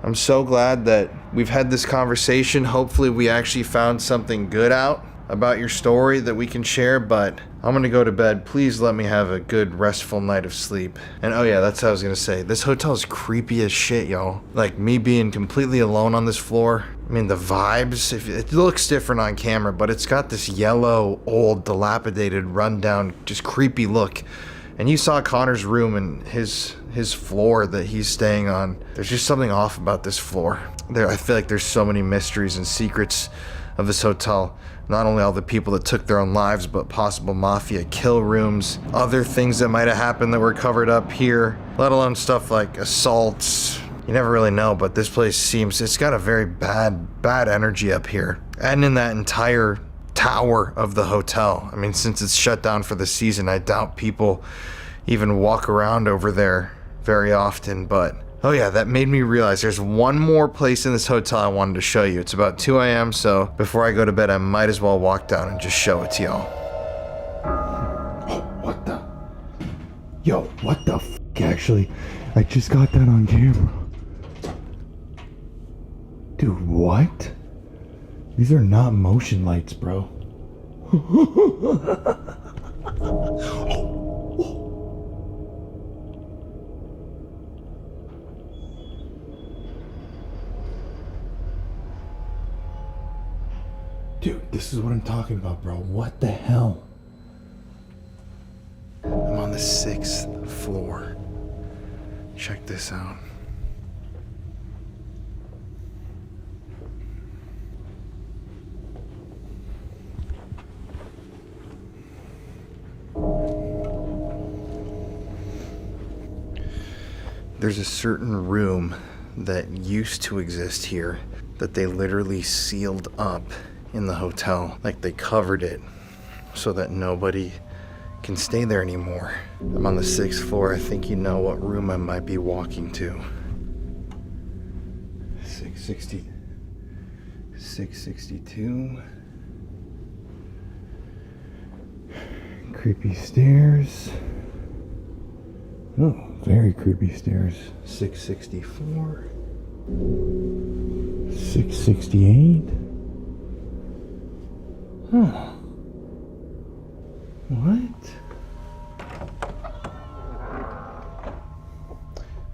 S2: I'm so glad that we've had this conversation. Hopefully we actually found something good out about your story that we can share, but I'm gonna go to bed. Please let me have a good restful night of sleep. And oh yeah, that's what I was gonna say. This hotel is creepy as shit, y'all. Like, me being completely alone on this floor. I mean, the vibes, it looks different on camera, but it's got this yellow, old, dilapidated, rundown, just creepy look. And you saw Connor's room and his floor that he's staying on. There's just something off about this floor. I feel like there's so many mysteries and secrets of this hotel. Not only all the people that took their own lives, but possible mafia kill rooms, other things that might have happened that were covered up here, let alone stuff like assaults. You never really know, but this place it's got a very bad energy up here. And in that entire tower of the hotel. I mean, since it's shut down for the season, I doubt people even walk around over there very often, but oh yeah, that made me realize there's one more place in this hotel I wanted to show you. It's about 2 a.m., so before I go to bed, I might as well walk down and just show it to y'all.
S1: Oh, what the? Yo, what the f***? Actually, I just got that on camera. Dude, what? These are not motion lights, bro. Dude, this is what I'm talking about, bro. What the hell?
S2: I'm on the 6th floor. Check this out. There's a certain room that used to exist here that they literally sealed up in the hotel. Like, they covered it so that nobody can stay there anymore. I'm on the 6th floor. I think you know what room I might be walking to. 662. Creepy stairs. Oh, very creepy stairs. 664. 668. Huh. What?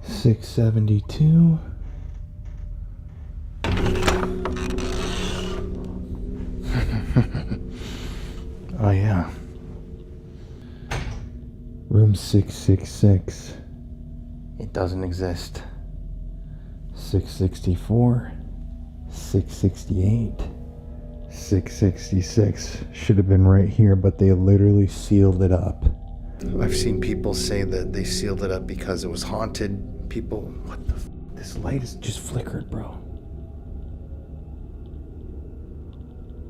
S2: 672. Oh yeah. Room 666. It doesn't exist. 664. 668. 666 should have been right here, but they literally sealed it up. I've seen people say that they sealed it up because it was haunted. People, what the f? This light is just flickered, bro.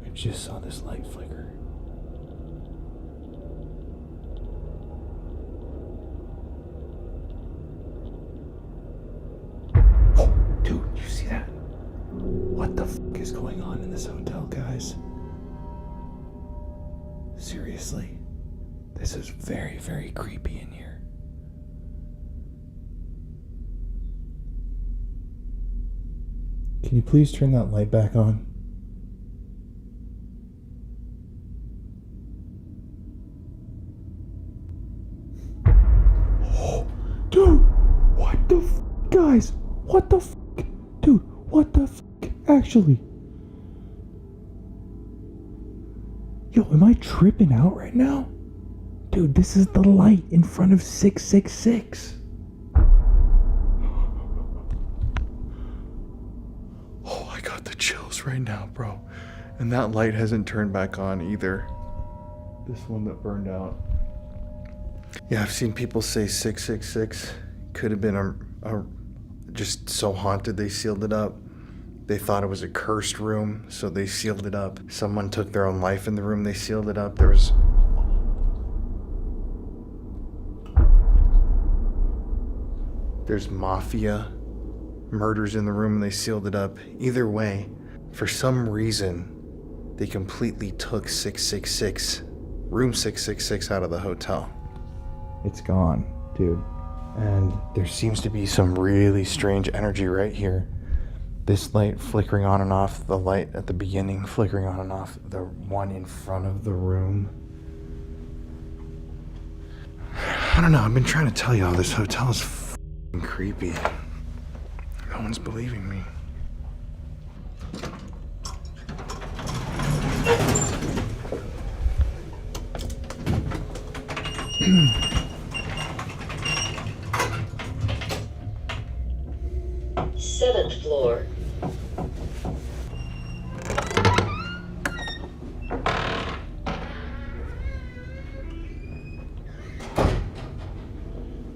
S2: I just saw this light flicker. Oh, dude, you see that? What the f is going on in this hotel, guys? Seriously, this is very, very creepy in here. Can you please turn that light back on?
S1: Guys, what the f? Dude, what the f? Actually. Yo, am I tripping out right now? Dude, this is the light in front of 666. Oh, I got the chills right now, bro. And that light hasn't turned back on either. This one that burned out.
S2: Yeah, I've seen people say 666 could have been a just so haunted they sealed it up. They thought it was a cursed room, so they sealed it up. Someone took their own life in the room, they sealed it up. There's mafia murders in the room and they sealed it up. Either way, for some reason, they completely took 666, room 666 out of the hotel. It's gone, dude. And there seems to be some really strange energy right here. This light flickering on and off, the light at the beginning flickering on and off, the one in front of the room. I don't know, I've been trying to tell y'all this hotel is f***ing creepy. No one's believing me.
S10: Seventh floor.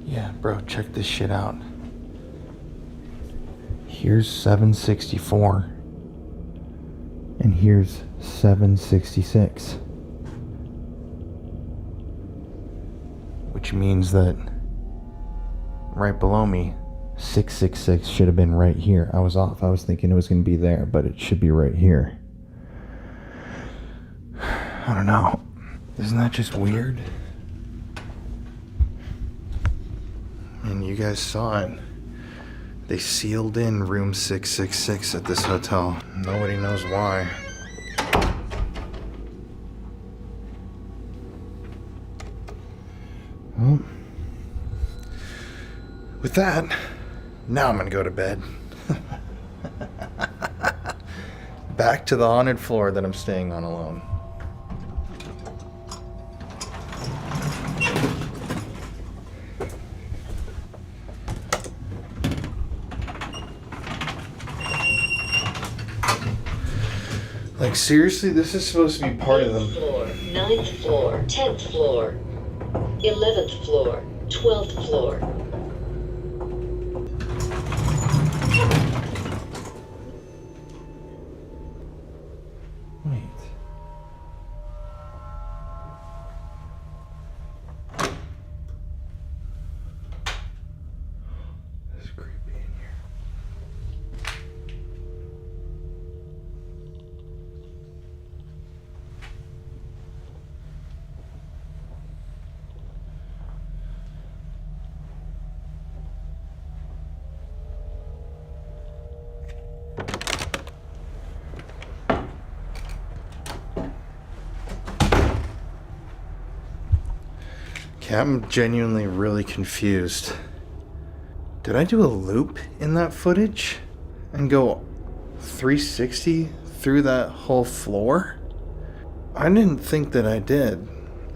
S2: Yeah, bro, check this shit out. Here's 764. And here's 766. Which means that right below me, 666 should have been right here. I was off. I was thinking it was going to be there, but it should be right here. I don't know. Isn't that just weird? And you guys saw it. They sealed in room 666 at this hotel. Nobody knows why. Well, with that, now I'm gonna go to bed. Back to the haunted floor that I'm staying on alone. Like, seriously, this is supposed to be part of them.
S10: 8th floor, 9th floor, 10th floor, 11th floor, 12th floor.
S2: Wait. It's creepy in here. Okay, I'm genuinely really confused. Did I do a loop in that footage and go 360 through that whole floor? I didn't think that I did.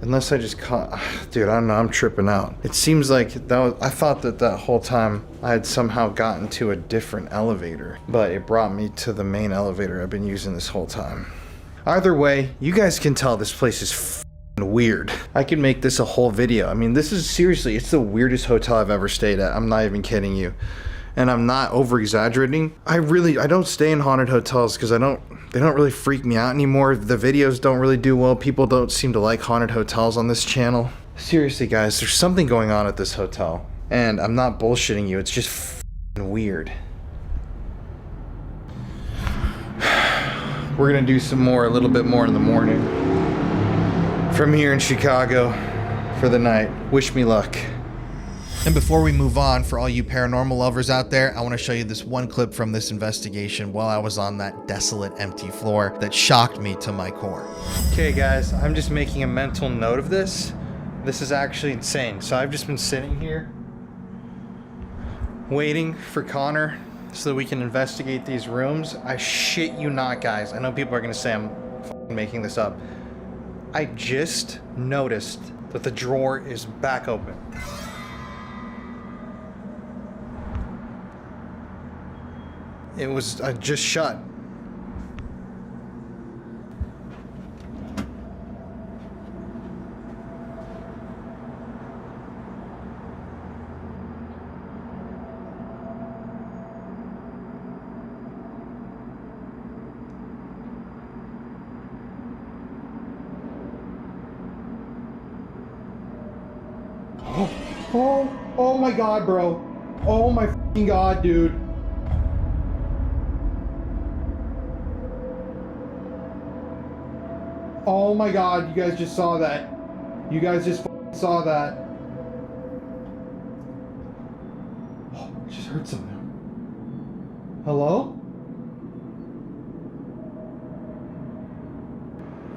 S2: Unless I just caught... Dude, I don't know, I'm tripping out. It seems like that was... I thought that whole time I had somehow gotten to a different elevator, but it brought me to the main elevator I've been using this whole time. Either way, you guys can tell this place is weird. I could make this a whole video. I mean, this is seriously, it's the weirdest hotel I've ever stayed at. I'm not even kidding you. And I'm not over exaggerating. I don't stay in haunted hotels because they don't really freak me out anymore. The videos don't really do well. People don't seem to like haunted hotels on this channel. Seriously, guys, there's something going on at this hotel. And I'm not bullshitting you. It's just weird. We're gonna do a little bit more in the morning. From here in Chicago for the night. Wish me luck.
S5: And before we move on, for all you paranormal lovers out there, I want to show you this one clip from this investigation while I was on that desolate, empty floor that shocked me to my core.
S2: Okay, guys, I'm just making a mental note of this. This is actually insane. So I've just been sitting here waiting for Connor so that we can investigate these rooms. I shit you not, guys. I know people are gonna say I'm fucking making this up. I just noticed that the drawer is back open. It was just shut. Oh my god, bro. Oh my fucking god, dude. Oh my god, you guys just saw that. You guys just saw that. Oh, I just heard something. Hello?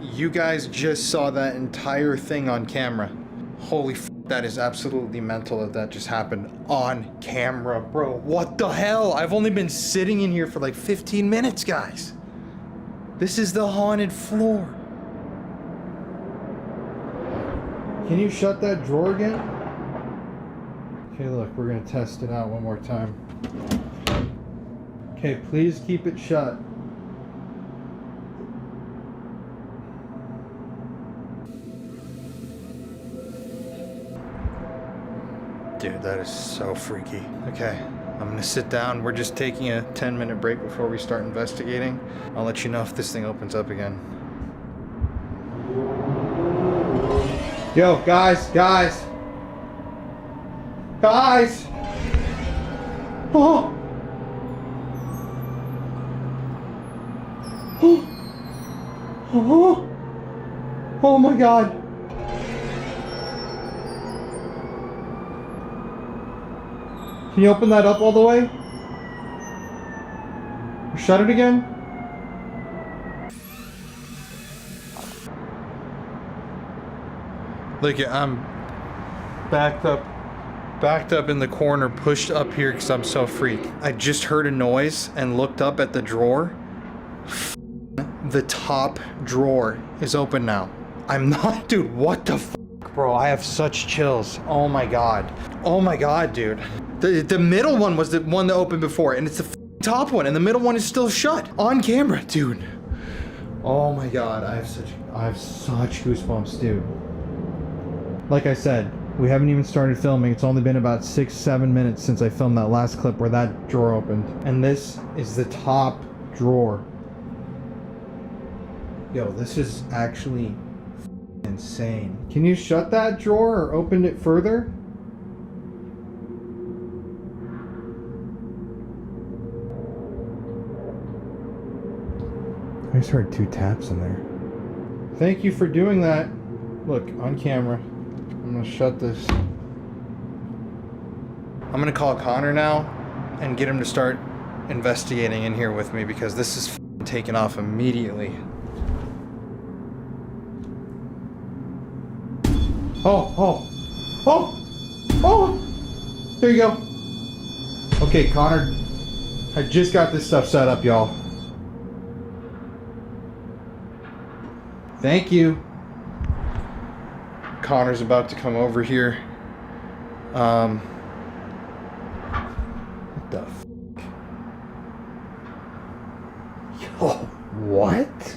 S2: You guys just saw that entire thing on camera. Holy f***, that is absolutely mental that just happened on camera, bro. What the hell? I've only been sitting in here for like 15 minutes, guys. This is the haunted floor. Can you shut that drawer again? Okay, look, we're gonna test it out one more time. Okay, please keep it shut. Dude, that is so freaky. Okay, I'm gonna sit down. We're just taking a 10-minute break before we start investigating. I'll let you know if this thing opens up again. Yo, guys! Oh! Oh my god! Can you open that up all the way? Or shut it again? Look, I'm backed up in the corner, pushed up here because I'm so freaked. I just heard a noise and looked up at the drawer. The top drawer is open now. I'm not, dude, what the f***, bro? I have such chills. Oh my god. Oh my god, dude. The middle one was the one that opened before, and it's the top one, and the middle one is still shut on camera, dude. Oh my god, I have such goosebumps, dude. Like I said, we haven't even started filming. It's only been about 6-7 minutes since I filmed that last clip where that drawer opened, and this is the top drawer. Yo, this is actually insane. Can you shut that drawer or open it further? I just heard 2 taps in there. Thank you for doing that. Look, on camera. I'm gonna shut this. I'm gonna call Connor now and get him to start investigating in here with me because this is taking off immediately. Oh! There you go. Okay, Connor. I just got this stuff set up, y'all. Thank you. Connor's about to come over here. What the f***? Yo, what?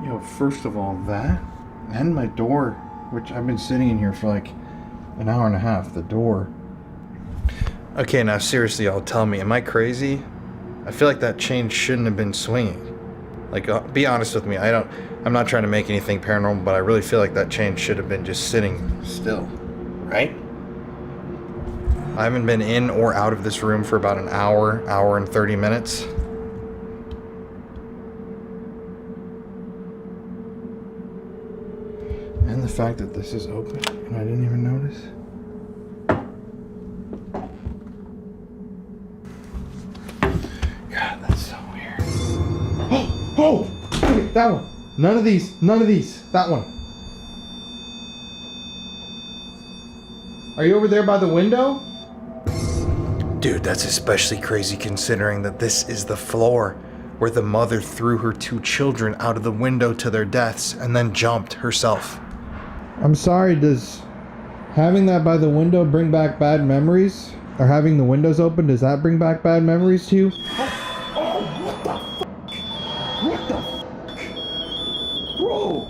S2: Yo, first of all, that and my door, which I've been sitting in here for like an hour and a half, the door. Okay, now seriously, y'all, tell me, am I crazy? I feel like that chain shouldn't have been swinging. Like, be honest with me. I'm not trying to make anything paranormal, but I really feel like that chain should have been just sitting still, right? I haven't been in or out of this room for about an hour and 30 minutes. And the fact that this is open and I didn't even notice. God, that's so weird. Oh! Look at that one!
S5: None of these. None of these. That one. Are you over there by the window?
S2: Dude, that's especially crazy considering that this is the floor where the mother threw her 2 children out of the window to their deaths and then jumped herself.
S5: I'm sorry, does having that by the window bring back bad memories? Or having the windows open, does that bring back bad memories to you?
S1: Bro!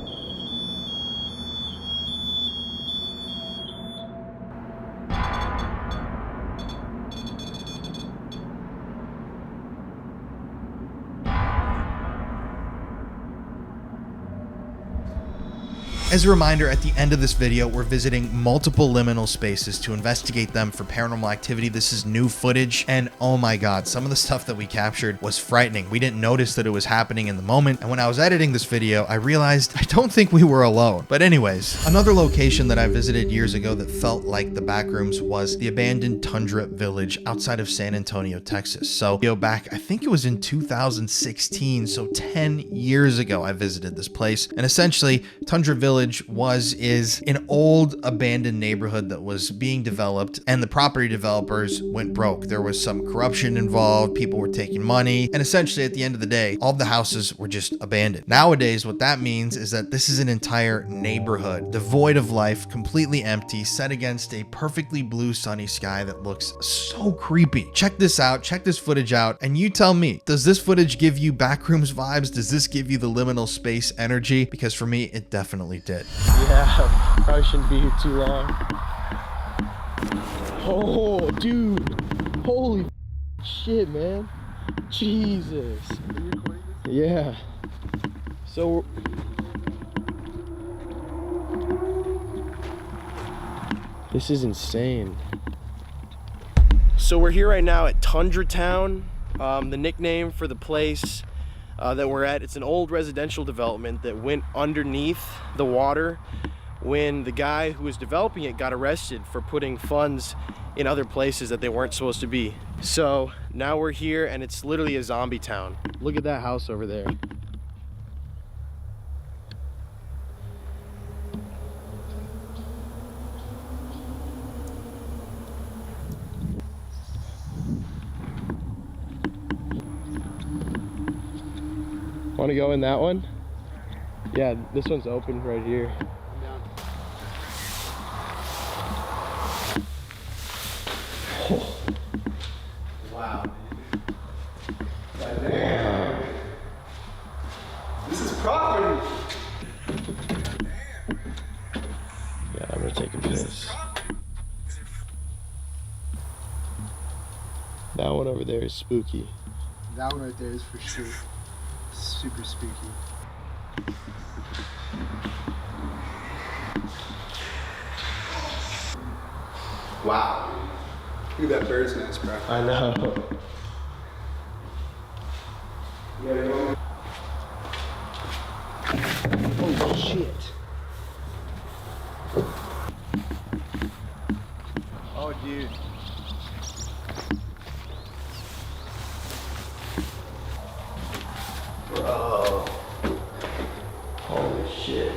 S5: As a reminder, at the end of this video, we're visiting multiple liminal spaces to investigate them for paranormal activity. This is new footage, and oh my god, some of the stuff that we captured was frightening. We didn't notice that it was happening in the moment, and when I was editing this video, I realized I don't think we were alone. But anyways, another location that I visited years ago that felt like the Backrooms was the abandoned Tundra Village outside of San Antonio, Texas. So, back, I think it was in 2016, so 10 years ago, I visited this place, and essentially, Tundra Village is an old abandoned neighborhood that was being developed, and the property developers went broke. There was some corruption involved, people were taking money, and essentially at the end of the day, all of the houses were just abandoned. Nowadays, what that means is that this is an entire neighborhood devoid of life, completely empty, set against a perfectly blue sunny sky that looks so creepy. Check this out, check this footage out, and you tell me, does this footage give you Backrooms vibes? Does this give you the liminal space energy? Because for me, it definitely did.
S11: Yeah, probably shouldn't be here too long. Oh, dude. Holy shit, man. Jesus. Are you recording this? Yeah. So... this is insane. So we're here right now at Tundra Town, the nickname for the place that we're at. It's an old residential development that went underneath the water when the guy who was developing it got arrested for putting funds in other places that they weren't supposed to be. So now we're here and it's literally a zombie town. Look at that house over there. Want to go in that one? Yeah, this one's open right here. I'm down. Oh. Wow. Right there. Wow. This is property. Yeah, I'm gonna take a piss. That one over there is spooky.
S12: That one right there is for sure. Super spooky.
S11: Wow.
S12: Look at that bird's nest, bro.
S11: I know.
S12: Oh shit.
S11: Oh, dude. Bro. Holy shit.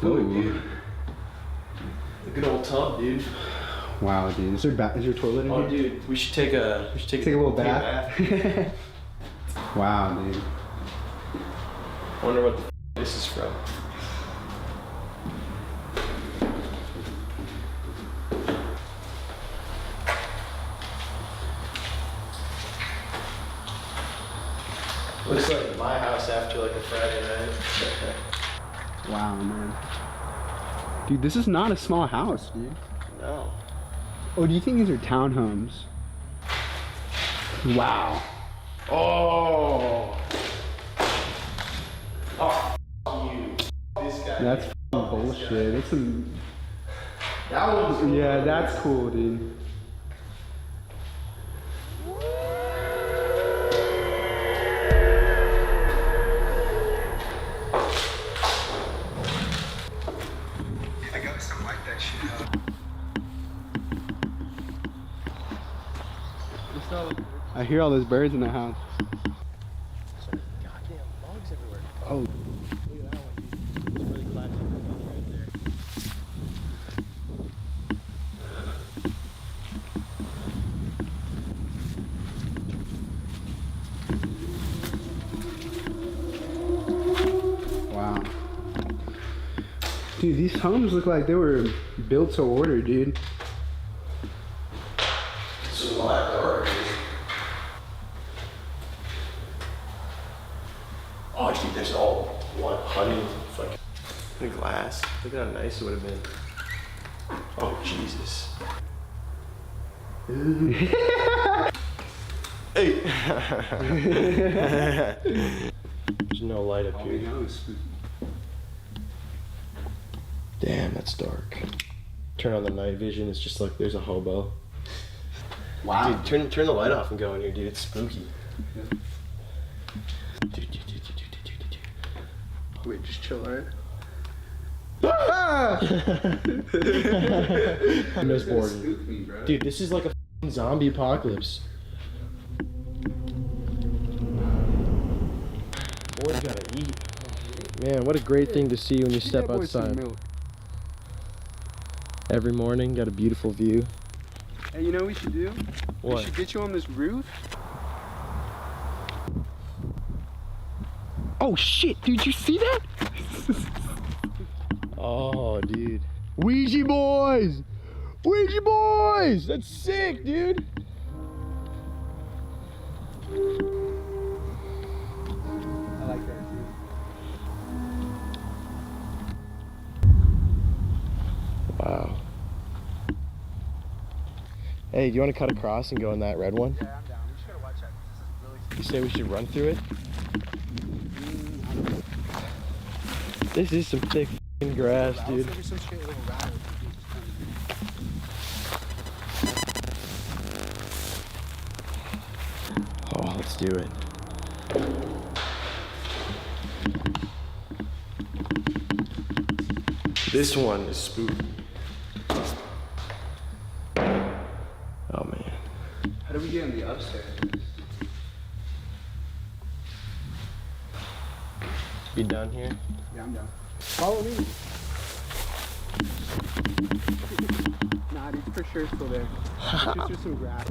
S12: Ooh.
S11: A good old tub, dude.
S12: Wow, dude. Is there toilet in
S11: Oh,
S12: here?
S11: dude, we should take a
S12: Take a little bath. Wow, dude.
S11: I wonder what the this is from. Looks like my house after like a Friday night.
S12: Wow, man. Dude, this is not a small house, dude.
S11: No.
S12: Oh, do you think these are townhomes? Wow.
S11: Oh. Oh, you. This guy.
S12: That's bullshit. That's some...
S11: That one's cool.
S12: Yeah, that's cool, dude. I hear all those birds in the house.
S11: Some goddamn bugs everywhere.
S12: Oh.
S11: Look at that one, dude. It's really clapping right there.
S12: Wow. Dude, these homes look like they were built to order, dude.
S2: Some black art.
S11: Oh, dude, there's all what honey, fucking the glass. Look at how nice it would have been. Oh Jesus. Hey. There's no light up here. Damn, that's dark. Turn on the night vision. It's just like there's a hobo.
S12: Wow.
S11: Dude, turn the light off and go in here, dude. It's spooky.
S12: Yeah.
S11: Dude.
S12: Wait, just chill, alright?
S11: I'm just bored. Dude, this is like a f***ing zombie apocalypse. Boys gotta eat. Man, what a great thing to see when you step outside. Every morning, got a beautiful view.
S12: Hey, you know what we should do?
S11: What?
S12: We should get you on this roof. Oh shit, dude, you see that?
S11: Oh, dude. Ouija boys! Ouija boys! That's sick, dude!
S12: I like that too.
S11: Wow. Hey, do you want to cut across and go in that red one?
S12: Yeah, I'm down. We just gotta watch out. This is really.
S11: You say we should run through it? This is some thick f***ing grass, dude. Oh, let's do it. This one is spooky. Oh man.
S12: How do we get in the upstairs?
S11: Be down here?
S12: Yeah, I'm down.
S11: Follow me.
S12: Nah, dude, for sure it's still there. It's just there's some grass.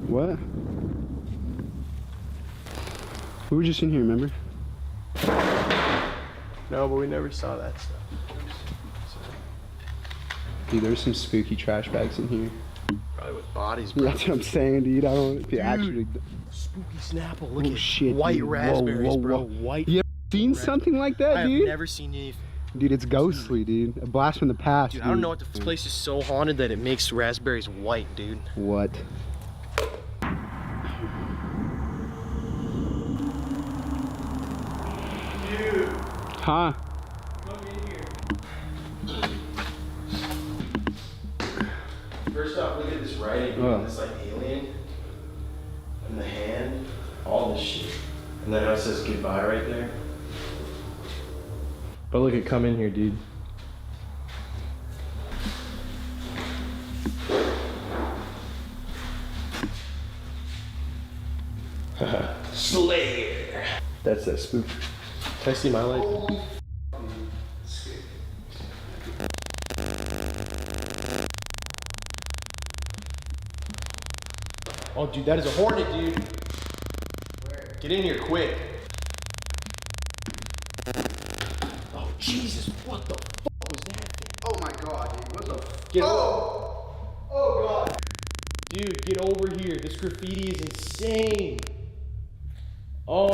S12: What? We were just in here, remember?
S11: No, but we never saw that stuff.
S12: Dude, there's some spooky trash bags in here.
S11: Probably with bodies, bro.
S12: That's what I'm saying, dude. I don't know if you actually.
S11: Spooky Snapple. Look
S12: Oh,
S11: at
S12: shit,
S11: white
S12: dude. Whoa,
S11: raspberries,
S12: whoa,
S11: bro.
S12: whoa.
S11: White.
S12: You ever seen something like that,
S11: I have
S12: dude?
S11: never seen anything.
S12: Dude, it's ghostly, dude. A blast from the past.
S11: Dude, I don't know what this place is so haunted that it makes raspberries white, dude.
S12: What?
S11: Dude.
S12: Huh?
S11: Come in here. First off, look at this writing on this like alien and the hand, all this shit. And then how it says goodbye right there. But look at come in here, dude. Slayer. That's that spook. Can I see my light? Oh, dude, that is a hornet, dude. Where? Get in here quick. Oh, Jesus, what the fuck was that thing?
S12: Oh my god, dude. What the
S11: Get over. Oh, God. Dude, get over here. This graffiti is insane. Oh.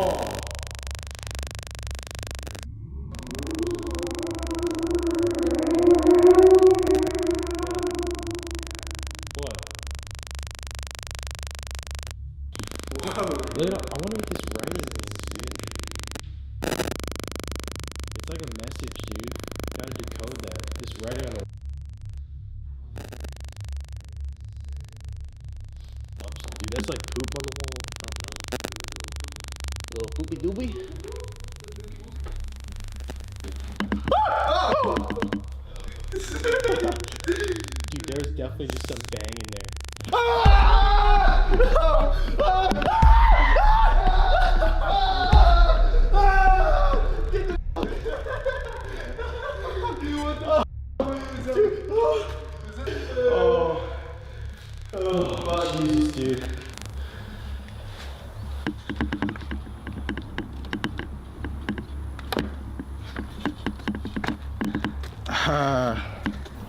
S11: What? Whoa. Look at, I wonder what this writing means, dude. It's like a message, dude. Gotta decode that. This writing on the dude, that's like poop on the wall. I don't know. Little poopy doobie. Dude, there's definitely just some bang in there. Oh, Jesus, dude.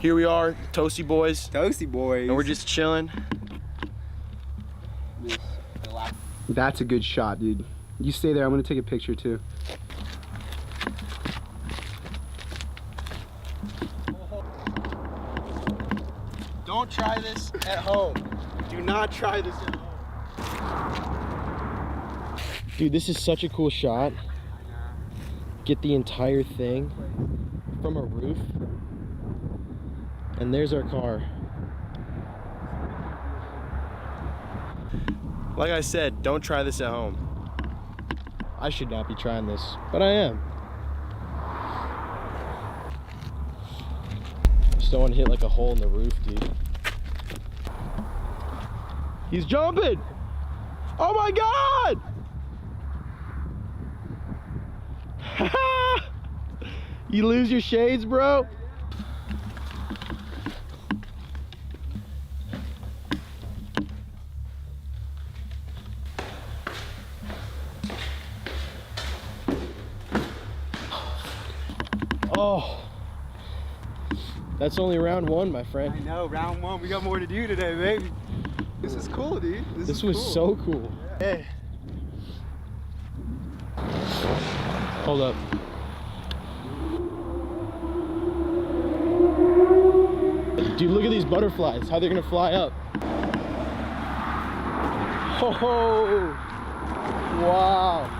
S11: Here we are, Toasty Boys.
S12: Toasty Boys.
S11: And we're just chilling.
S12: That's a good shot, dude. You stay there. I'm gonna take a picture too.
S11: Don't try this at home. Do not try this at home. Dude, this is such a cool shot. Get the entire thing from a roof. And there's our car. Like I said, don't try this at home. I should not be trying this, but I am. Just don't want to hit like a hole in the roof, dude. He's jumping! Oh my God! You lose your shades, bro? Oh, that's only round one, my friend.
S12: I know, round one. We got more to do today, baby. This is cool, dude.
S11: This was cool. So cool. Hey. Hold up. Dude, look at these butterflies, how they're gonna fly up. Oh, wow.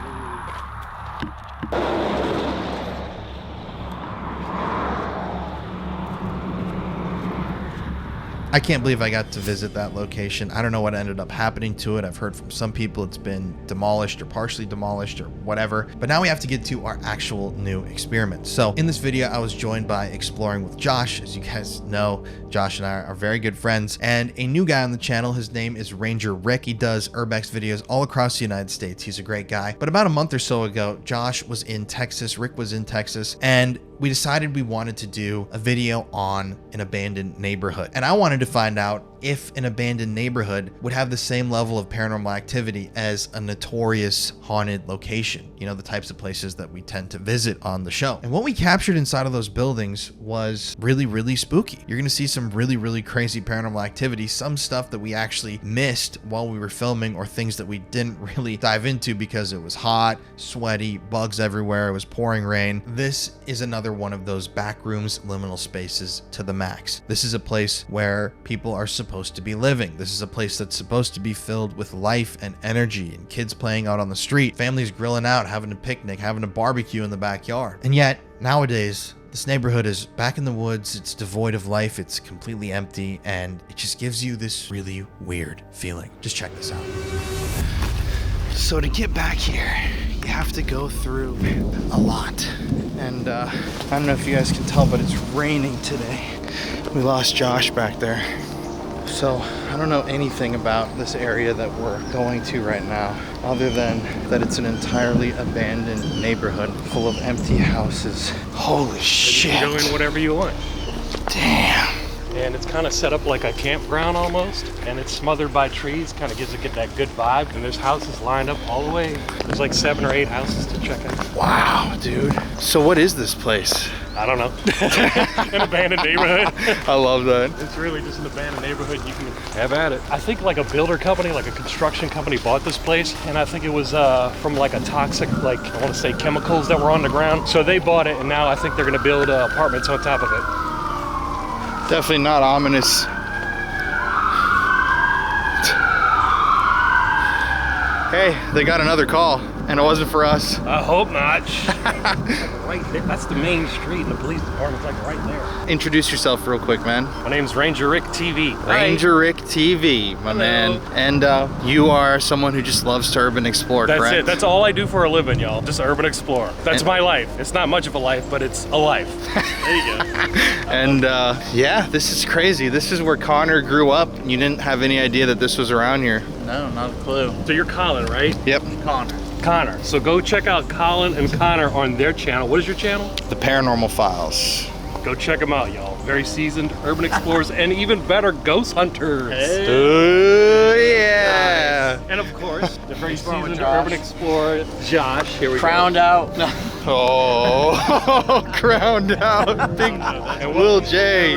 S5: I can't believe I got to visit that location. I don't know what ended up happening to it. I've heard from some people it's been demolished or partially demolished or whatever. But now we have to get to our actual new experiment. So in this video, I was joined by Exploring with Josh. As you guys know, Josh and I are very good friends. And a new guy on the channel, his name is Ranger Rick. He does urbex videos all across the United States. He's a great guy. But about a month or so ago, Josh was in Texas, Rick was in Texas, and we decided we wanted to do a video on an abandoned neighborhood. And I wanted to find out if an abandoned neighborhood would have the same level of paranormal activity as a notorious haunted location. You know, the types of places that we tend to visit on the show. And what we captured inside of those buildings was really, really spooky. You're gonna see some really, really crazy paranormal activity, some stuff that we actually missed while we were filming, or things that we didn't really dive into because it was hot, sweaty, bugs everywhere, it was pouring rain. This is another one of those backrooms liminal spaces to the max. This is a place where people are supposed to be living. This is a place that's supposed to be filled with life and energy, and kids playing out on the street, families grilling out, having a picnic, having a barbecue in the backyard. And yet, nowadays, this neighborhood is back in the woods, it's devoid of life, it's completely empty, and it just gives you this really weird feeling. Just check this out.
S2: So to get back here, you have to go through a lot. And I don't know if you guys can tell, but it's raining today. We lost Josh back there. So I don't know anything about this area that we're going to right now, other than that it's an entirely abandoned neighborhood full of empty houses. Holy shit.
S13: You can go in whatever you want.
S2: Damn.
S13: And it's kind of set up like a campground almost, and it's smothered by trees, kind of gives it that good vibe. And there's houses lined up all the way. There's like 7 or 8 houses to check out.
S2: Wow, dude. So what is this place?
S13: I don't know. An abandoned neighborhood.
S2: I love that.
S13: It's really just an abandoned neighborhood. You can have at it. I think like a builder company, like a construction company bought this place, and I think it was from like a toxic, like I want to say chemicals that were on the ground. So they bought it, and now I think they're going to build apartments on top of it.
S2: Definitely not ominous. Hey, they got another call. and it wasn't for us.
S13: I hope not. Right there. That's the main street, and the police department's like right there.
S2: Introduce yourself real quick, man.
S13: My name's Ranger Rick TV.
S2: Ranger Rick TV, my man. And you are someone who just loves to urban explore,
S13: That's
S2: correct?
S13: it. That's all I do for a living, y'all. Just urban explore. That's my life. It's not much of a life, but it's a life. There you go.
S2: And yeah, this is crazy. This is where Connor grew up. You didn't have any idea that this was around here.
S4: No, not a clue.
S13: So you're Colin, right?
S2: Yep.
S13: Connor. So go check out Colin and Connor on their channel. What is your channel?
S2: The Paranormal Files.
S13: Go check them out, y'all. Very seasoned urban explorers and even better ghost hunters.
S2: Oh, yeah.
S13: And of course, the very seasoned urban explorer, Josh. Here we
S4: Crowned out. No.
S2: Oh, crowned out. Big Lil J.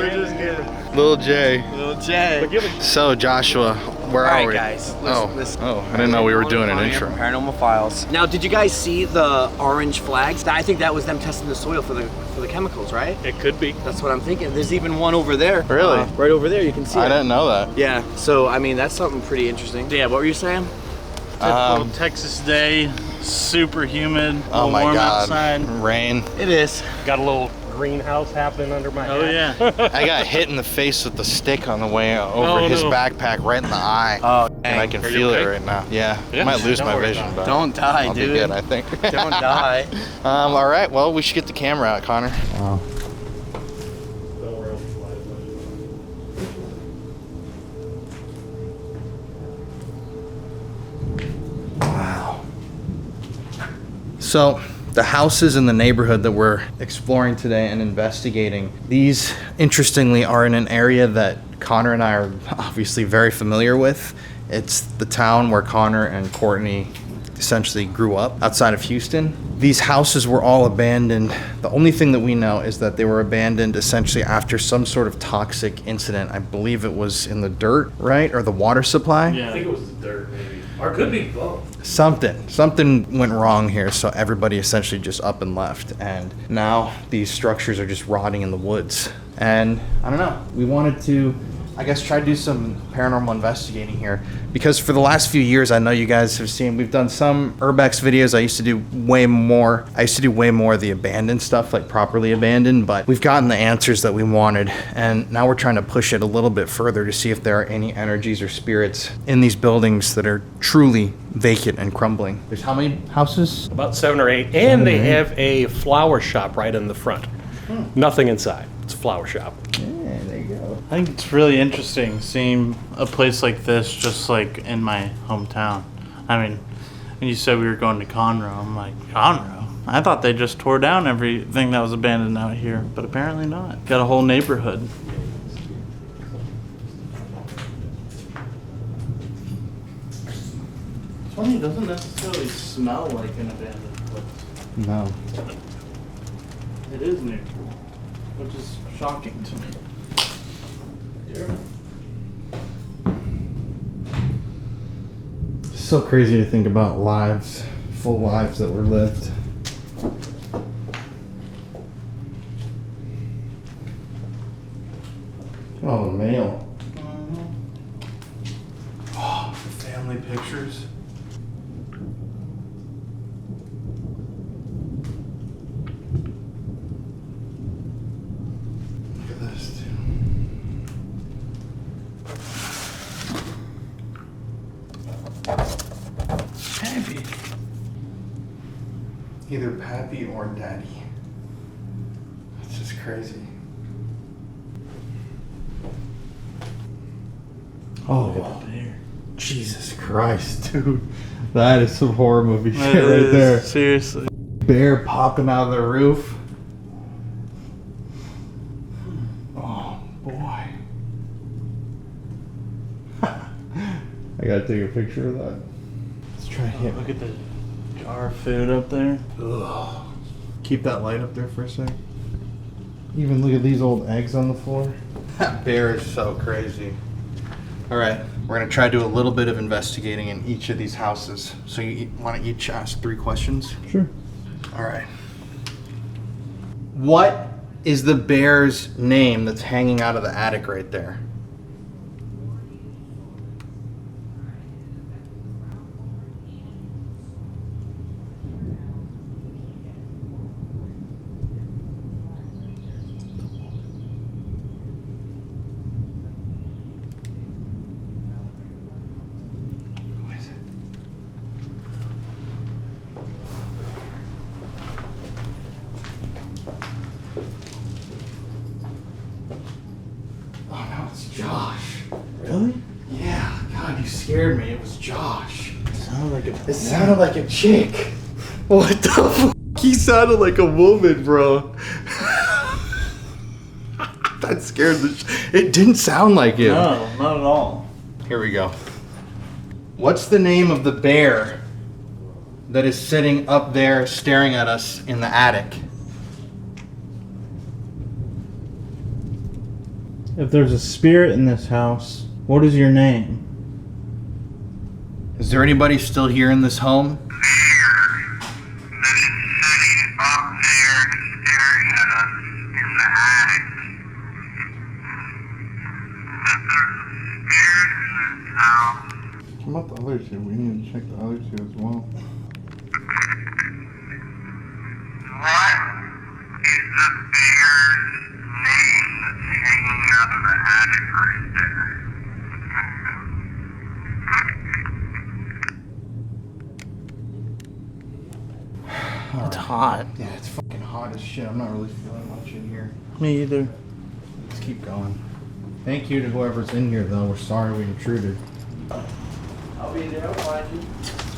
S2: Lil J.
S4: Little J.
S2: So, Joshua, where are we?
S4: Guys. Listen.
S2: Oh, I didn't know we were doing an intro.
S4: Paranormal Files. Now, did you guys see the orange flags? I think that was them testing the soil for the chemicals, right?
S13: It could be.
S4: That's what I'm thinking. There's even one over there.
S2: Really?
S4: Right over there, you can see it.
S2: I didn't know that.
S4: Yeah, so I mean, that's something pretty interesting. Yeah, what were you saying?
S14: Typical Texas day, super humid,
S2: Oh my
S14: warm
S2: God.
S14: outside.
S2: Rain.
S4: It is.
S13: Got a little greenhouse happening under my
S14: Oh
S13: hat.
S14: yeah.
S2: I got hit in the face with the stick on the way over his backpack, right in the eye.
S4: Oh,
S2: and I can
S13: Are you
S2: feel
S13: okay?
S2: it right now. Yeah.
S13: Yeah,
S2: I might lose
S13: don't
S2: my
S13: worry
S2: vision,
S13: about
S2: but
S4: Don't die,
S2: I'll
S4: dude.
S2: be good, I think.
S4: Don't die.
S2: All right. Well, we should get the camera out, Connor. Wow. So, the houses in the neighborhood that we're exploring today and investigating, these, interestingly, are in an area that Connor and I are obviously very familiar with. It's the town where Connor and Courtney essentially grew up outside of Houston. These houses were all abandoned. The only thing that we know is that they were abandoned essentially after some sort of toxic incident. I believe it was in the dirt, right? Or the water supply?
S13: I think it was the dirt, maybe. Or it could be both.
S2: Something went wrong here, so everybody essentially just up and left. And now these structures are just rotting in the woods. And I don't know, we wanted to, I guess, try to do some paranormal investigating here, because for the last few years, I know you guys have seen, we've done some urbex videos. I used to do way more of the abandoned stuff, like properly abandoned, but we've gotten the answers that we wanted, and now we're trying to push it a little bit further to see if there are any energies or spirits in these buildings that are truly vacant and crumbling. There's how many houses?
S13: About 7 or 8. And they have a flower shop right in the front. Nothing inside. It's a flower shop.
S2: Yeah, there you go.
S14: I think it's really interesting seeing a place like this just like in my hometown. I mean, when you said we were going to Conroe, I'm like, Conroe? I thought they just tore down everything that was abandoned out here, but apparently not. Got a whole neighborhood. It's funny, it doesn't necessarily smell like an abandoned place.
S2: No.
S14: It is neutral, which is shocking to me.
S2: So crazy to think about lives, full lives that were lived. Oh, the mail.
S14: Oh, the family pictures.
S2: Look at this, dude.
S14: Pappy.
S2: Either Pappy or Daddy. That's just crazy. Oh, Jesus Christ, dude. That is some horror movie shit right there.
S14: Seriously.
S2: Bear popping out of the roof. Oh, boy. I gotta take a picture of that. Let's try to hit.
S14: Look at the jar of food up there.
S2: Ugh. Keep that light up there for a sec. Even look at these old eggs on the floor. That bear is so crazy. All right, we're gonna try to do a little bit of investigating in each of these houses. So you want to each ask 3 questions?
S1: Sure.
S2: All right. What is the bear's name that's hanging out of the attic right there? scared me. It was Josh. It sounded like a chick. What the fuck? He sounded like a woman, bro. That scared it didn't sound like him.
S14: No, not at all.
S2: Here we go. What's the name of the bear that is sitting up there staring at us in the attic?
S14: If there's a spirit in this house, what is your name?
S2: Is there anybody still here in this home?
S1: What about the other two? We need to check the other two as well.
S14: It's hot.
S2: Yeah, it's fucking hot as shit. I'm not really feeling much in here.
S14: Me either.
S2: Let's keep going. Thank you to whoever's in here, though. We're sorry we intruded.
S13: I'll be there. I'll find you.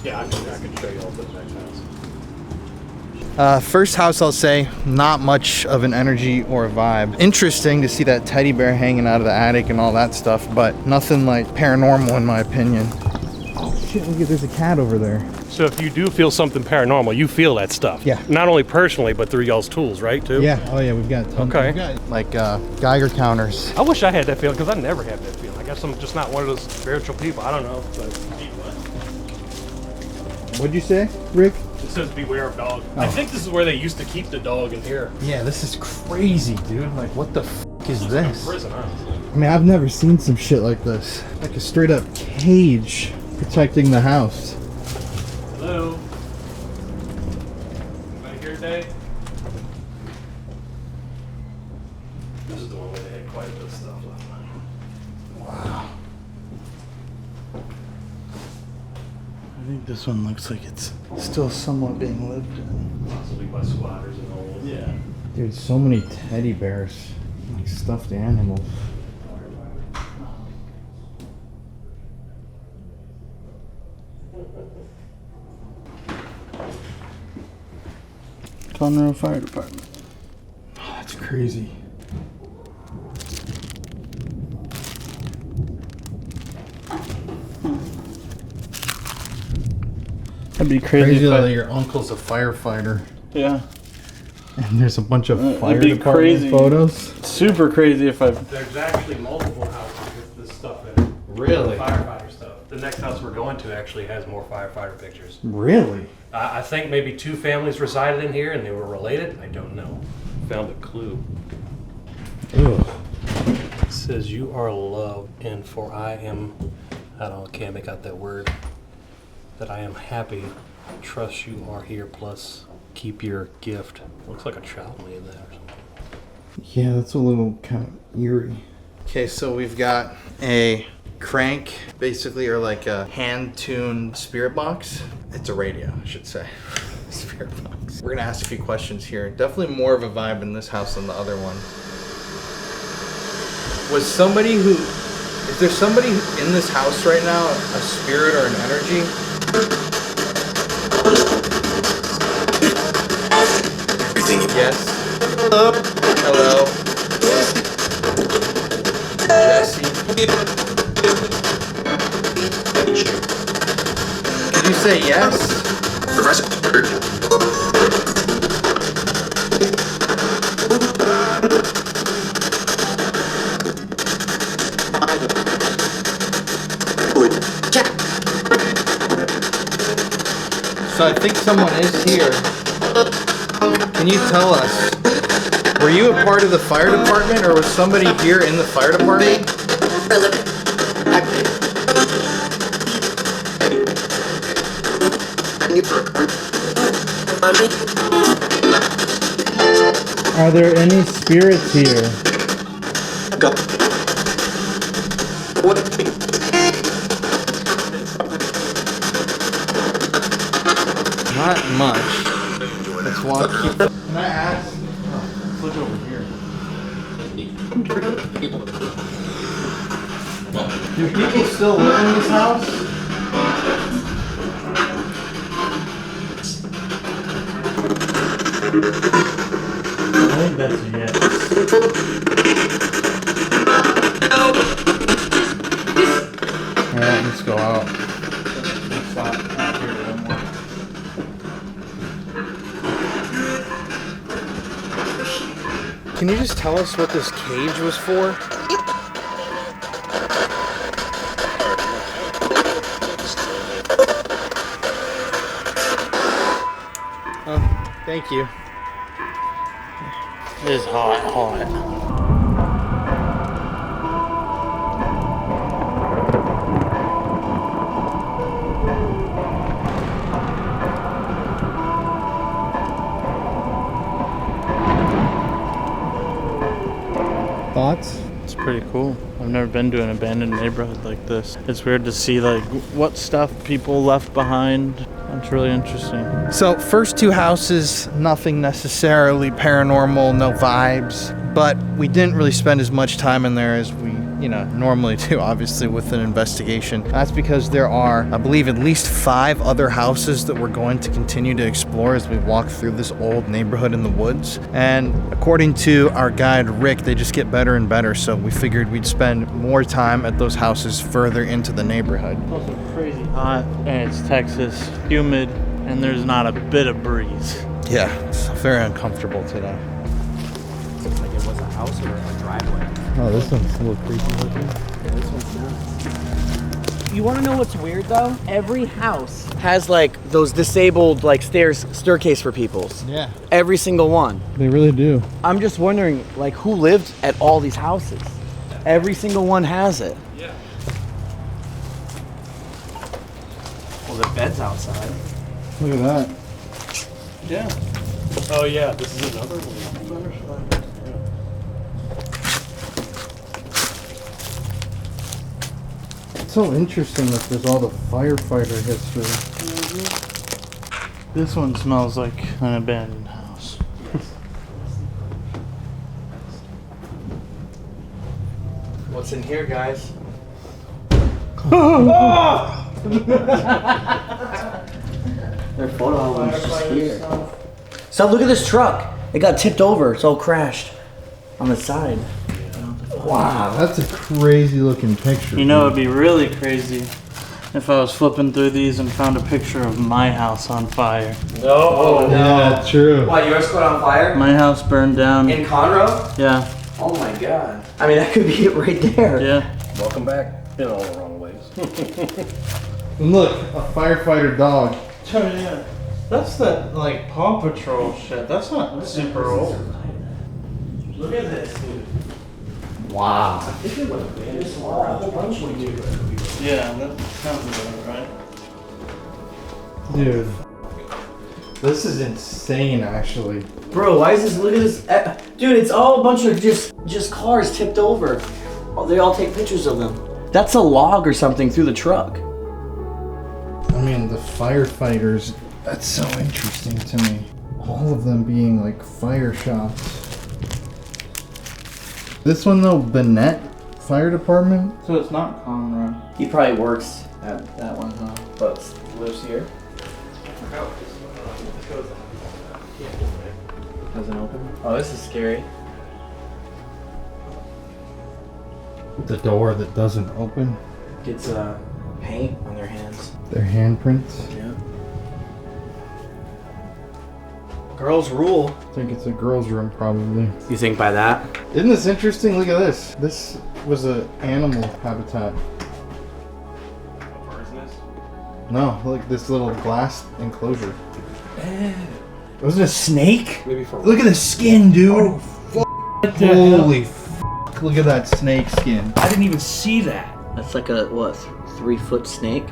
S13: Yeah, I can show you all the next house.
S2: First house, I'll say, not much of an energy or a vibe. Interesting to see that teddy bear hanging out of the attic and all that stuff, but nothing like paranormal in my opinion. Oh shit, look at, there's a cat over there.
S13: So if you do feel something paranormal, you feel that stuff.
S2: Yeah.
S13: Not only personally, but through y'all's tools, right, too?
S2: Yeah, oh yeah, we've got tons.
S13: Okay.
S2: We've got, like, Geiger counters.
S13: I wish I had that feeling, because I never have that feeling. I guess I'm just not one of those spiritual people. I don't know. But...
S2: What'd you say, Rick?
S13: It says beware of dog.
S2: Oh.
S13: I think this is where they used to keep the dog in here.
S2: Yeah, this is crazy, dude. Like, what the fuck is this?
S13: Prison, honestly.
S2: I mean, I've never seen some shit like this. Like a straight up cage protecting the house.
S13: Hello? Anybody here today? This is the one where they had quite a bit of stuff left behind.
S2: Wow. I think this one looks like it's still somewhat being lived in.
S13: Possibly by squatters and all. Yeah.
S2: Dude, so many teddy bears. Like stuffed animals. Conroe Fire Department. Oh, that's crazy.
S14: That'd be crazy if
S2: that your uncle's a firefighter.
S14: Yeah.
S2: And there's a bunch of fire
S14: That'd be
S2: department
S14: crazy.
S2: photos.
S14: Super crazy if I...
S13: There's actually multiple houses with this stuff in it.
S2: Really?
S13: Firefighter stuff. The next house we're going to actually has more firefighter pictures.
S2: Really?
S13: I think maybe 2 families resided in here and they were related. I don't know. Found a clue.
S2: Ugh.
S13: It says you are loved and for I am, I don't know, I can't make out that word. That I am happy. Trust you are here plus keep your gift. Looks like a child made that or something.
S2: Yeah, that's a little kind of eerie. Okay, so we've got a crank, basically, or like a hand-tuned spirit box. It's a radio, I should say. Spirit box. We're gonna ask a few questions here. Definitely more of a vibe in this house than the other one. Is there somebody in this house right now, a spirit or an energy? Yes. Hello. Jesse. Did you say yes? So I think someone is here. Can you tell us, were you a part of the fire department or was somebody here in the fire department?
S14: Are there any spirits here?
S2: Not much. Let's walk. Can I ask? Oh, let's look over here. Do people still live in this house?
S14: I think that's a yes.
S2: Alright, let's go out.
S14: It's not here anymore.
S11: Can you just tell us what this cage was for? Oh, thank you.
S14: It is hot.
S2: Thoughts?
S14: It's pretty cool. I've never been to an abandoned neighborhood like this. It's weird to see like what stuff people left behind. It's really interesting.
S2: So, first two houses, nothing necessarily paranormal, no vibes. But we didn't really spend as much time in there as we, normally do, obviously, with an investigation. That's because there are, I believe, at least 5 other houses that we're going to continue to explore as we walk through this old neighborhood in the woods. And according to our guide, Rick, they just get better and better. So we figured we'd spend more time at those houses further into the neighborhood.
S14: It's also crazy hot, and it's Texas, humid, and there's not a bit of breeze.
S2: Yeah, it's very uncomfortable today.
S4: Looks like it was a house or a driveway.
S2: Oh, this one's a little creepy looking.
S4: Yeah, this one's nuts. You want to know what's weird though? Every house has like those disabled like staircase for peoples.
S2: Yeah.
S4: Every single one.
S2: They really do.
S4: I'm just wondering like who lived at all these houses? Every single one has it.
S13: Yeah.
S4: Well, the bed's outside.
S2: Look at that.
S13: Yeah. Oh yeah, this is another one.
S2: It's so interesting that there's all the firefighter history.
S14: This one smells like an abandoned house.
S4: What's in here, guys? Their photo album's just here. So look at this truck. It got tipped over. It's all crashed on the side.
S2: Wow, that's a crazy looking picture.
S14: You know, it'd be really crazy if I was flipping through these and found a picture of my house on fire.
S4: No.
S2: Yeah, true.
S4: Why, yours caught on fire?
S14: My house burned down.
S4: In Conroe?
S14: Yeah.
S4: Oh my god. I mean, that could be it right there.
S14: Yeah.
S13: Welcome back. Been all the wrong ways.
S2: And look, a firefighter dog.
S14: Oh yeah. That's that like Paw Patrol shit. That's not super old.
S4: Look at this, dude.
S2: Wow.
S4: I think it was this a whole bunch of you.
S14: Yeah, that sounds about right.
S2: Dude. This is insane, actually.
S4: Bro, why is this? Look at this. Dude, it's all a bunch of just cars tipped over. They all take pictures of them. That's a log or something through the truck.
S2: I mean, the firefighters, that's so interesting to me. All of them being like fire shops. This one though, Bennett Fire Department.
S14: So it's not Conroe.
S4: He probably works at that one, huh? But lives here. Doesn't open. Oh, this is scary.
S2: The door that doesn't open.
S4: Gets paint on their hands.
S2: Their handprints.
S4: Yeah. Girls rule.
S2: I think it's a girl's room, probably.
S4: You think by that?
S2: Isn't this interesting? Look at this. This was an animal habitat.
S13: A bird's nest?
S2: No, look, this little glass enclosure.
S4: Was it a snake?
S13: Maybe for
S2: Look at the skin, dude.
S4: Oh,
S2: Holy look at that snake skin.
S15: I didn't even see that.
S4: That's like a, what, 3-foot snake?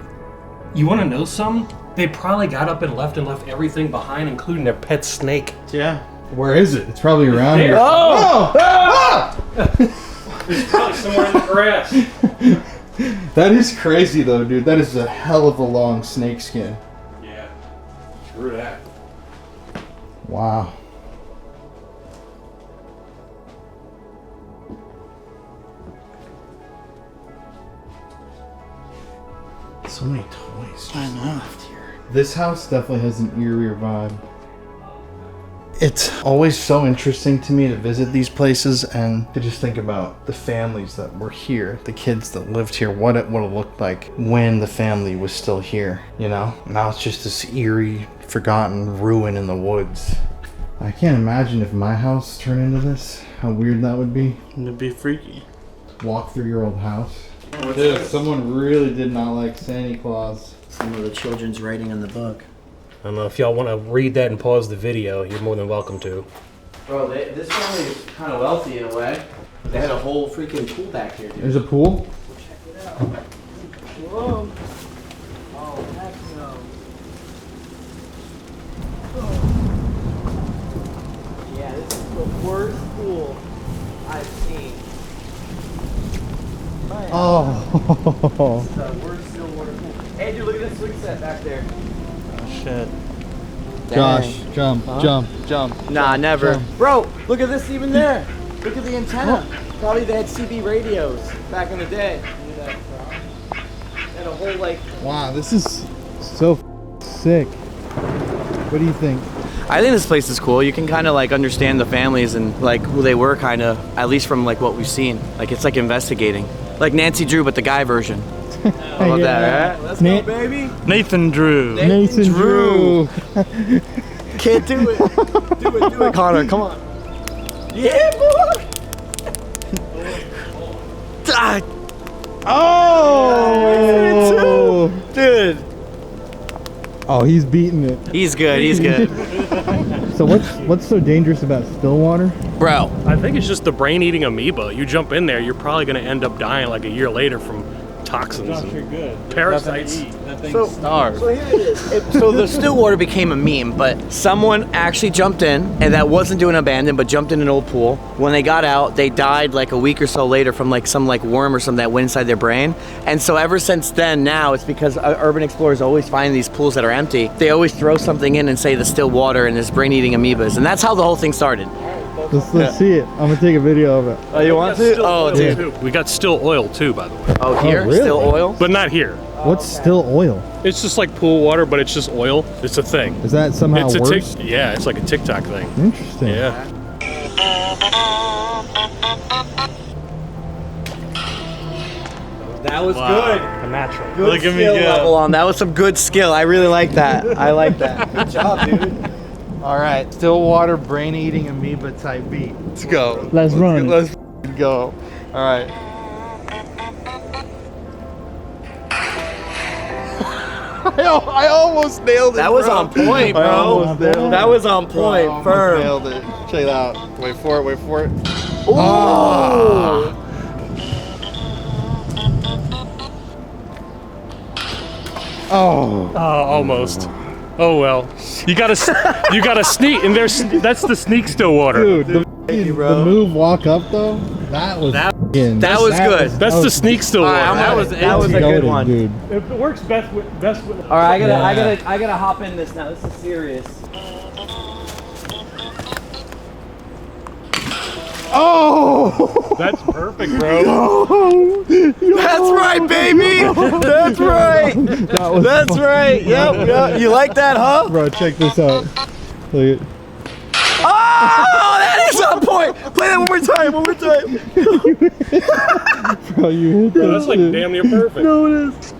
S15: You want to know something? They probably got up and left everything behind, including their pet snake.
S14: Yeah.
S2: Where is it? It's probably around
S15: There.
S2: here.
S4: Oh!
S15: It's probably somewhere in the grass.
S2: That is crazy though, dude. That is a hell of a long snake skin.
S15: Yeah. Screw that.
S2: Wow. So many toys.
S5: I know.
S2: This house definitely has an eerie vibe. It's always so interesting to me to visit these places and to just think about the families that were here, the kids that lived here, what it would have looked like when the family was still here, you know? Now it's just this eerie, forgotten ruin in the woods. I can't imagine if my house turned into this, how weird that would be.
S14: It'd be freaky.
S2: Walk through your old house. Dude, someone really did not like Santa Claus.
S4: Some of the children's writing in the book.
S15: I don't know if y'all want to read that and pause the video. You're more than welcome to.
S4: Bro, this family is kind of wealthy in a way. They had a whole freaking pool back here, dude.
S2: There's a pool?
S4: Check it out. Whoa. Oh, heck no. Oh. Yeah, this is the worst pool I've seen. Man.
S2: Oh.
S4: This is the worst Stillwater pool. Hey, dude, look at this swing set back there.
S14: Shit.
S2: Josh, jump,
S4: Huh?
S2: jump.
S4: Nah,
S2: jump,
S4: never.
S2: jump.
S4: Bro, look at this even there. Look at the antenna. Probably they had CB radios back in the day. And a whole like.
S2: Wow, this is so sick. What do you think?
S4: I think this place is cool. You can kind of like understand the families and like who they were, kind of, at least from like what we've seen. Like it's like investigating, like Nancy Drew, but the guy version. I love that, right? Let's go, baby.
S14: Nathan Drew.
S2: Nathan Drew.
S4: Can't do it. Do it, Connor. Come on. Yeah, boy. Ah.
S2: Oh,
S4: dude.
S2: Oh, he's beating it.
S4: He's good. He's good.
S2: So what's so dangerous about Stillwater?
S4: Bro,
S15: I think it's just the brain-eating amoeba. You jump in there, you're probably going to end up dying like a year later from toxins and parasites.
S4: So here it is. So the Stillwater became a meme, but someone actually jumped in, and that wasn't doing abandoned, but jumped in an old pool. When they got out, they died like a week or so later from like some like worm or something that went inside their brain. And so ever since then, now it's because urban explorers always find these pools that are empty. They always throw something in and say the Stillwater and there's brain-eating amoebas, and that's how the whole thing started.
S2: Let's see it. I'm gonna take a video of it.
S4: Oh, you want to? Oh, dude.
S15: Too. We got still oil too, by the way.
S4: Oh, here?
S2: really?
S4: Still oil?
S15: But not here.
S2: What's still oil?
S15: It's just like pool water, but it's just oil. It's a thing.
S2: Is that somehow
S15: It's a
S2: worse?
S15: yeah, it's like a TikTok thing.
S2: Interesting.
S15: Yeah.
S4: That was good.
S15: A natural.
S4: Good
S14: Look at me
S4: skill
S14: go.
S4: level on. That was some good skill. I really like that. I like that. Good job, dude.
S2: All right, Stillwater brain-eating amoeba type beat. Let's go.
S1: Let's run.
S2: Let's go. All right. I almost nailed it.
S4: That was on point, bro.
S2: I almost nailed it.
S4: That was on point.
S2: I almost
S4: Firm.
S2: nailed it. Check it out. Wait for it. Wait for it.
S4: Ooh.
S2: Oh.
S15: Oh, almost. Oh well. You gotta sneak, and that's the sneak Stillwater.
S2: Dude, the move walk up though, that was
S4: That was good.
S15: That's the sneak Stillwater.
S4: That was a good one.
S2: Dude.
S15: It works best with.
S4: All right, I gotta hop in this now. This is serious.
S2: Oh!
S15: That's perfect, bro.
S4: That's right, baby. That's right. That's right. Yep. You like that, huh?
S2: Bro, check this out. Look at.
S4: Oh, that is on point. Play that one more time. One more time.
S2: Bro, you hit that.
S15: That's like
S2: shit.
S15: damn near perfect.
S2: No, it is.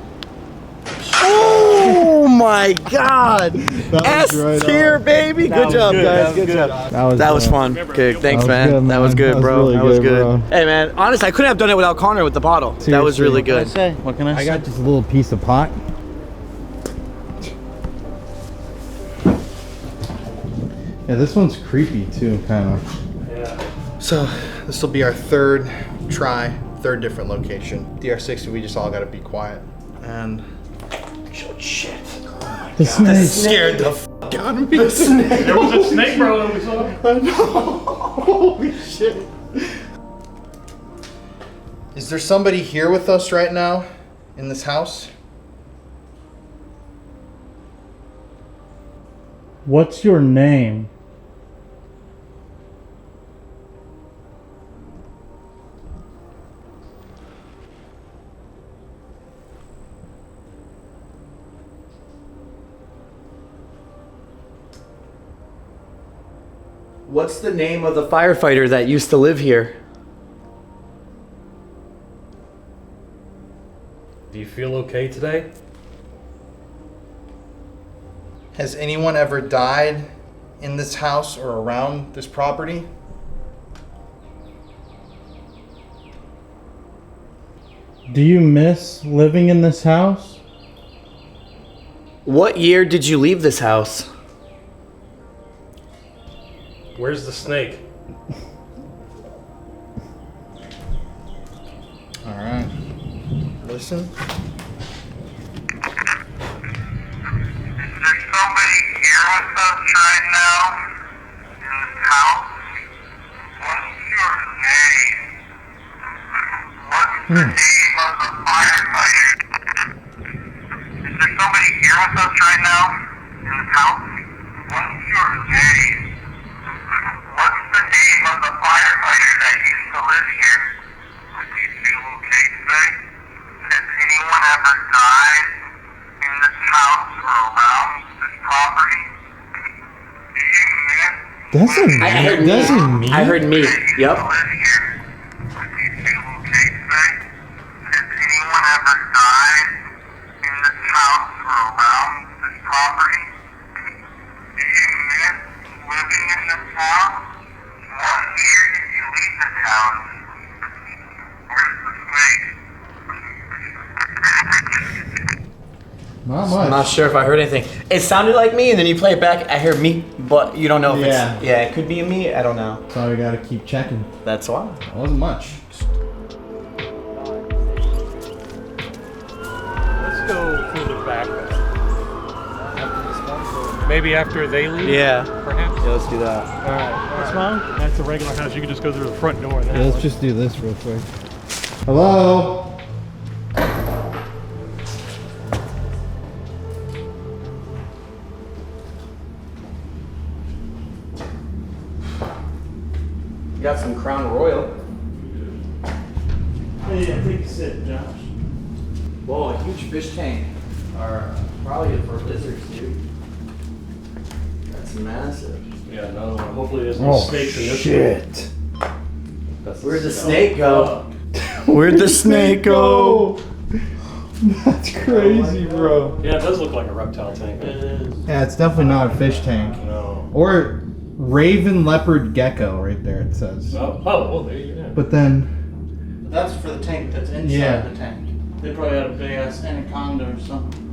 S4: Oh my God. S
S2: right
S4: tier,
S2: on.
S4: baby. Good job, guys. Good job. That was fun. Good. Thanks, man. That was good, bro. That was good. Hey, man. Honestly, I couldn't have done it without Connor with the bottle. That was really good.
S14: What can I say?
S2: I got just a little piece of pot. Yeah, this one's creepy too, kind of.
S15: Yeah.
S2: So this will be our third different location. DR60, we just all gotta be quiet. And shit.
S1: The snake.
S2: Scared the f out of me.
S15: There was a snake, bro, that we saw.
S2: I know. Holy shit. Is there somebody here with us right now in this house?
S1: What's your name?
S4: What's the name of the firefighter that used to live here?
S15: Do you feel okay today?
S2: Has anyone ever died in this house or around this property?
S16: Do you miss living in this house?
S4: What year did you leave this house?
S15: Where's the snake?
S2: All right. Listen.
S9: Is there somebody here with us right now in this house? What's your name? What's the name of the firefighter? Is there somebody here with us right now in this house? What's your name? What's the name of the firefighter that used to live here? Do you feel okay today? Has anyone ever died in this house or around this property? Do you miss?
S16: Doesn't me.
S4: I heard me. Yep.
S9: Do you feel okay today? Has anyone ever died in this house or around this property? Do you miss living in this house? What year did you leave this house? Where's the snake?
S2: Not
S4: I'm
S2: much.
S4: not sure if I heard anything. It sounded like me, and then you play it back. I hear me, but you don't know if it's. Yeah, it could be me. I don't know.
S2: So we gotta keep checking.
S4: That's why.
S2: It wasn't much.
S15: Let's go further back. Maybe after they leave?
S4: Yeah.
S15: Perhaps?
S4: Yeah, let's do that.
S15: Alright. What's wrong? That's a regular house. You can just go through the front door.
S16: Yeah, let's just do this real quick.
S2: Hello?
S4: You got some Crown Royal.
S16: Hey, take a sip, Josh.
S4: Whoa, a huge fish tank. Or probably for lizards, dude. That's massive.
S15: Yeah, another one. Hopefully there's no snakes in this
S2: shit.
S15: one.
S4: Where'd the snake go?
S2: Where'd the snake go? That's crazy, bro.
S15: Yeah, it does look like a reptile tank. It is.
S2: Yeah, it's definitely not a fish tank.
S15: No.
S2: Or raven leopard gecko right there, it says.
S15: Oh, well, there you go.
S2: But then,
S14: That's for the tank that's inside
S2: Yeah.
S14: the tank. They probably had a big ass anaconda or something.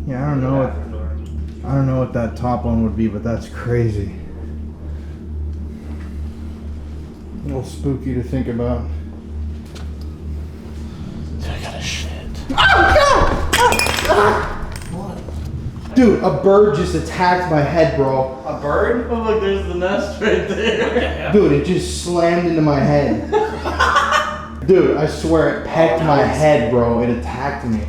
S2: yeah, I don't know what that top one would be, but that's crazy. A little spooky to think about.
S14: I got a shit.
S2: Dude, a bird just attacked my head, bro.
S14: A bird? Oh look, there's the nest right there.
S2: Dude, it just slammed into my head. Dude, I swear it pecked my head, bro. It attacked me.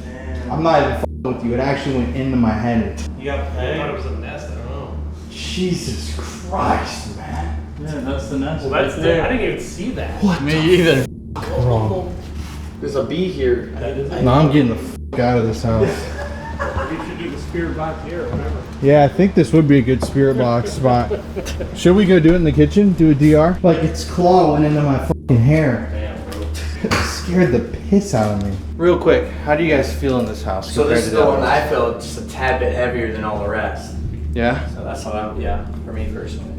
S14: Damn.
S2: I'm not even f***ing with you. It actually went into my head.
S14: You got
S15: I thought it
S14: pegged?
S15: was a nest. I don't know.
S2: Jesus Christ, man.
S14: Yeah, that's the nest
S15: Well,
S14: right
S15: that's
S14: there.
S15: I didn't even see that.
S2: What?
S14: Me either.
S2: Bro.
S4: There's a bee here.
S2: No, I'm getting the f*** out of this house.
S15: You should do the spirit box here or whatever.
S2: Yeah, I think this would be a good spirit box spot. Should we go do it in the kitchen? Do a DR? Like, its claw went into my fucking hair.
S15: Damn, bro.
S2: It scared the piss out of me. Real quick, how do you guys feel in this house?
S4: So this is
S2: compared
S4: the
S2: to
S4: one
S2: others?
S4: I feel just a tad bit heavier than all the rest.
S2: Yeah?
S4: So that's how I'm, yeah, for me personally.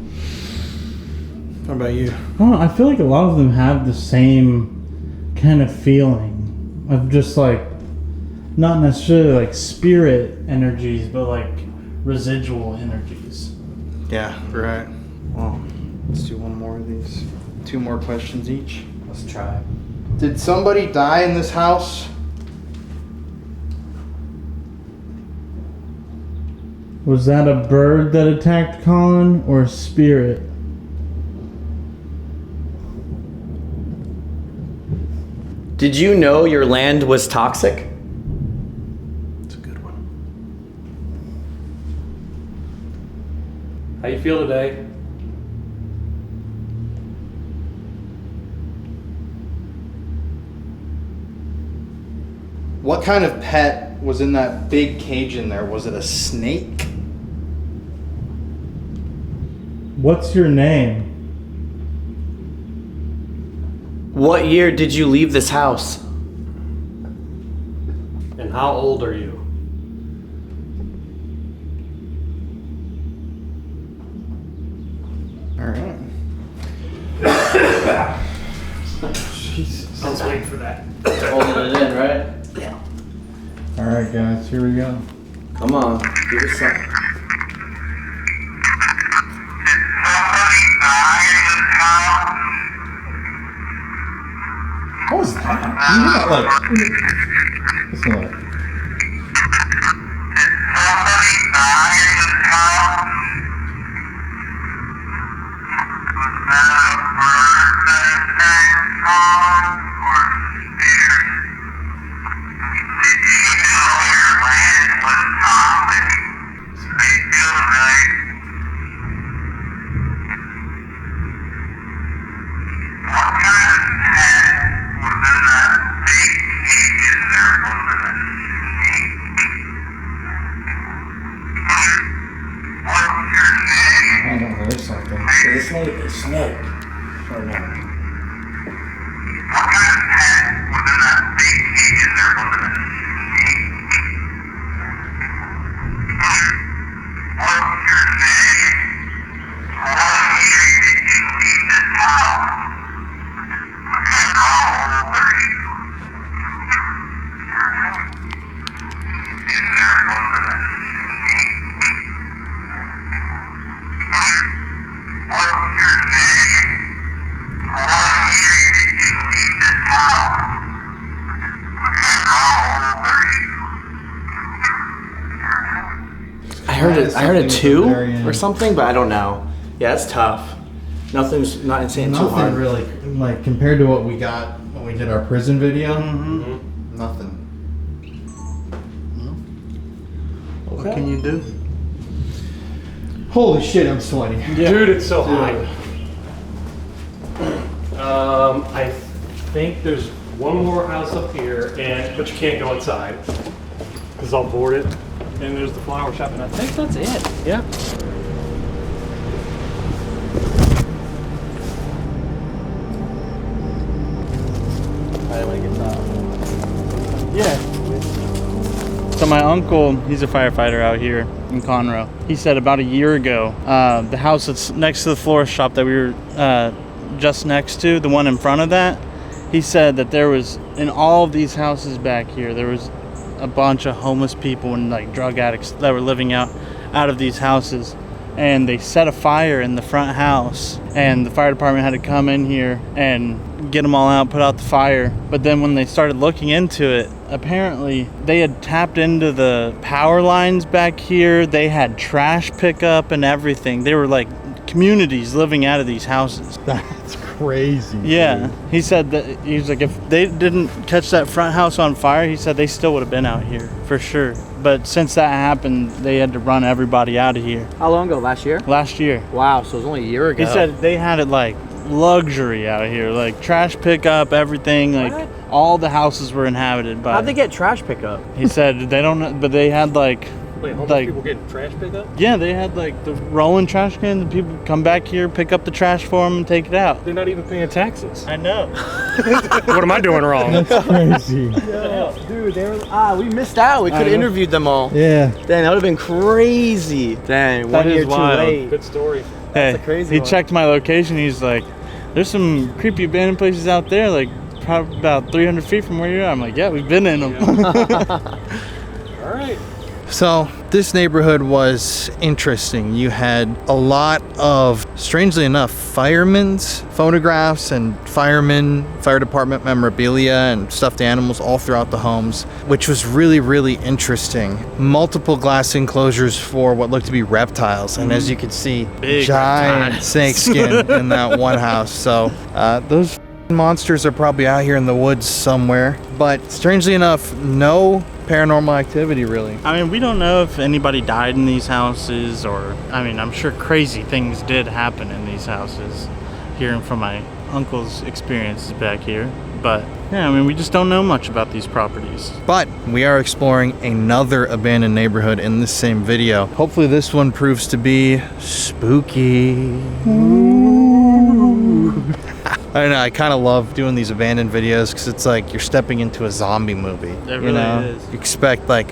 S2: What about you?
S16: I don't know, I feel like a lot of them have the same kind of feeling of just like, not necessarily like spirit energies, but like residual energies.
S2: Yeah, right. Well, let's do one more of these. 2 more questions each.
S4: Let's try.
S2: Did somebody die in this house?
S16: Was that a bird that attacked Colin or a spirit?
S4: Did you know your land was toxic?
S2: It's a good one.
S15: How you feel today?
S2: What kind of pet was in that big cage in there? Was it a snake?
S16: What's your name?
S4: What year did you leave this house?
S15: And how old are you?
S1: All right.
S15: Jesus. I was waiting for that.
S4: Holding it in, right?
S15: Yeah.
S16: All right, guys, here we go.
S4: Come on, give us some.
S1: What was that? You hear that like? Listen to that. I don't know, there's something.
S4: This snake is snake. Right now. I heard a 2 or something, but I don't know. Yeah, it's tough. Nothing's not insane too hard.
S5: Nothing really, like, compared to what we got when we did our prison video. Nothing.
S4: Okay.
S5: What can you do? Holy shit, I'm sweaty.
S15: Dude, it's so hot. I think there's one more house up here, but you can't go inside because I'll board it. And there's the flower shop, and I think that's it. Yeah.
S16: Yeah. So my uncle, he's a firefighter out here in Conroe. He said about a year ago, the house that's next to the florist shop that we were just next to, the one in front of that, he said that there was, in all of these houses back here, there was a bunch of homeless people and like drug addicts that were living out of these houses, and they set a fire in the front house, and the fire department had to come in here and get them all out, put out the fire. But then when they started looking into it, apparently they had tapped into the power lines back here. They had trash pickup and everything. They were like communities living out of these houses.
S5: That's crazy.
S16: Yeah, dude. He said that, he was like, if they didn't catch that front house on fire, he said they still would have been out here for sure. But since that happened, they had to run everybody out of here.
S4: How long ago? Last year?
S16: Last year.
S4: Wow, so it was only a year ago.
S16: He said they had it like luxury out here, like trash pickup, everything. Like what? All the houses were inhabited by.
S4: How'd they get trash pickup?
S16: He said they don't know, but they had like.
S15: Wait, homeless
S16: like,
S15: people getting trash pickup?
S16: Yeah, they had like the rolling trash cans, and people come back here, pick up the trash for them, and take it out.
S15: They're not even paying taxes.
S16: I know.
S15: What am I doing wrong?
S16: That's crazy.
S4: Yeah, dude, they were, we missed out. We could have interviewed them all.
S16: Yeah.
S4: Dang, that would have been crazy. Dang,
S16: that
S4: 1 year too
S16: wild.
S4: late.
S15: Good story.
S16: Hey,
S4: That's a crazy
S16: he
S4: one.
S16: checked my location. He's like, there's some creepy abandoned places out there, like probably about 300 feet from where you're at. I'm like, yeah, we've been in them.
S15: All right.
S2: So this neighborhood was interesting. You had a lot of, strangely enough, firemen's photographs and firemen, fire department memorabilia and stuffed animals all throughout the homes, which was really, really interesting. Multiple glass enclosures for what looked to be reptiles. And as you can see,
S16: Big
S2: giant
S16: reptiles.
S2: snake skin in that one house. So those monsters are probably out here in the woods somewhere. But strangely enough, no paranormal activity really.
S16: I mean, we don't know if anybody died in these houses, or, I mean, I'm sure crazy things did happen in these houses, hearing from my uncle's experiences back here.
S14: But yeah, I mean, we just don't know much about these properties.
S2: But we are exploring another abandoned neighborhood in this same video. Hopefully this one proves to be spooky. I don't know, I kind of love doing these abandoned videos because it's like you're stepping into a zombie movie.
S14: It really is.
S2: You expect like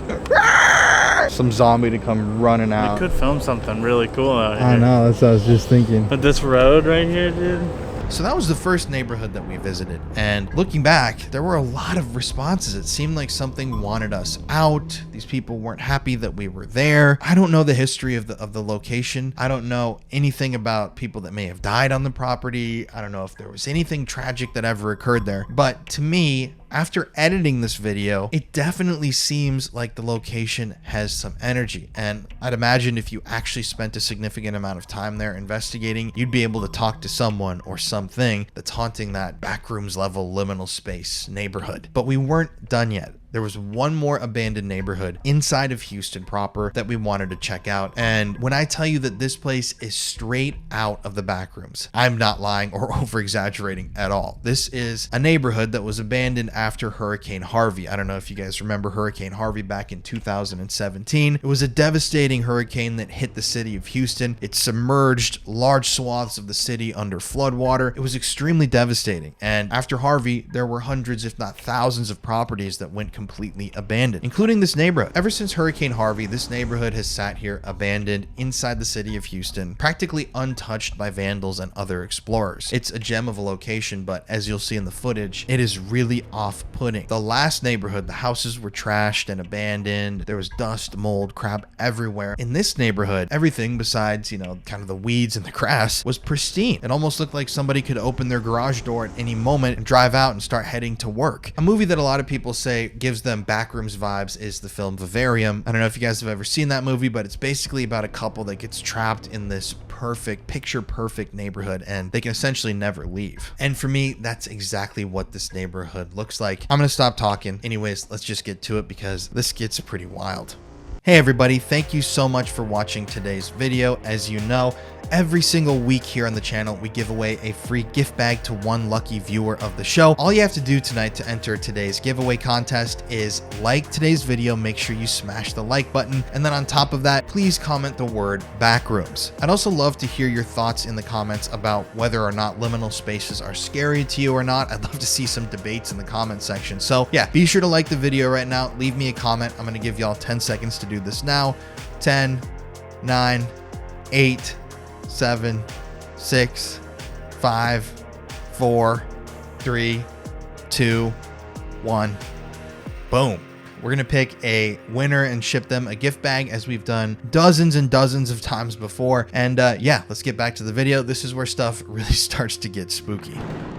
S2: some zombie to come running out.
S14: We could film something really cool out here.
S1: I know, that's what I was just thinking.
S14: But this road right here, dude.
S5: So that was the first neighborhood that we visited, and looking back, there were a lot of responses. It seemed like something wanted us out. These people weren't happy that we were there. I don't know the history of the location. I don't know anything about people that may have died on the property. I don't know if there was anything tragic that ever occurred there. But to me, after editing this video, it definitely seems like the location has some energy. And I'd imagine if you actually spent a significant amount of time there investigating, you'd be able to talk to someone or something that's haunting that backrooms level liminal space neighborhood. But we weren't done yet. There was one more abandoned neighborhood inside of Houston proper that we wanted to check out. And when I tell you that this place is straight out of the Backrooms, I'm not lying or over exaggerating at all. This is a neighborhood that was abandoned after Hurricane Harvey. I don't know if you guys remember Hurricane Harvey back in 2017. It was a devastating hurricane that hit the city of Houston. It submerged large swaths of the city under floodwater. It was extremely devastating. And after Harvey, there were hundreds, if not thousands of properties that went completely abandoned, including this neighborhood. Ever since Hurricane Harvey, this neighborhood has sat here abandoned inside the city of Houston, practically untouched by vandals and other explorers. It's a gem of a location, but as you'll see in the footage, it is really off-putting. The last neighborhood, the houses were trashed and abandoned. There was dust, mold, crap everywhere. In this neighborhood, everything besides, kind of the weeds and the grass was pristine. It almost looked like somebody could open their garage door at any moment and drive out and start heading to work. A movie that a lot of people say gives them Backrooms vibes is the film Vivarium. I don't know if you guys have ever seen that movie, but it's basically about a couple that gets trapped in this perfect, picture perfect neighborhood, and they can essentially never leave. And for me, that's exactly what this neighborhood looks like. I'm gonna stop talking. Anyways, let's just get to it because this gets pretty wild. Hey everybody, thank you so much for watching today's video. As you know, every single week here on the channel, we give away a free gift bag to one lucky viewer of the show. All you have to do tonight to enter today's giveaway contest is like today's video, make sure you smash the like button, and then on top of that, please comment the word Backrooms. I'd also love to hear your thoughts in the comments about whether or not liminal spaces are scary to you or not. I'd love to see some debates in the comment section. So yeah, be sure to like the video right now, leave me a comment. I'm gonna give y'all 10 seconds to do this now. 10, 9, 8, 7, 6, 5, 4, 3, 2, 1. Boom. We're gonna pick a winner and ship them a gift bag as we've done dozens and dozens of times before. And yeah, let's get back to the video. This is where stuff really starts to get spooky.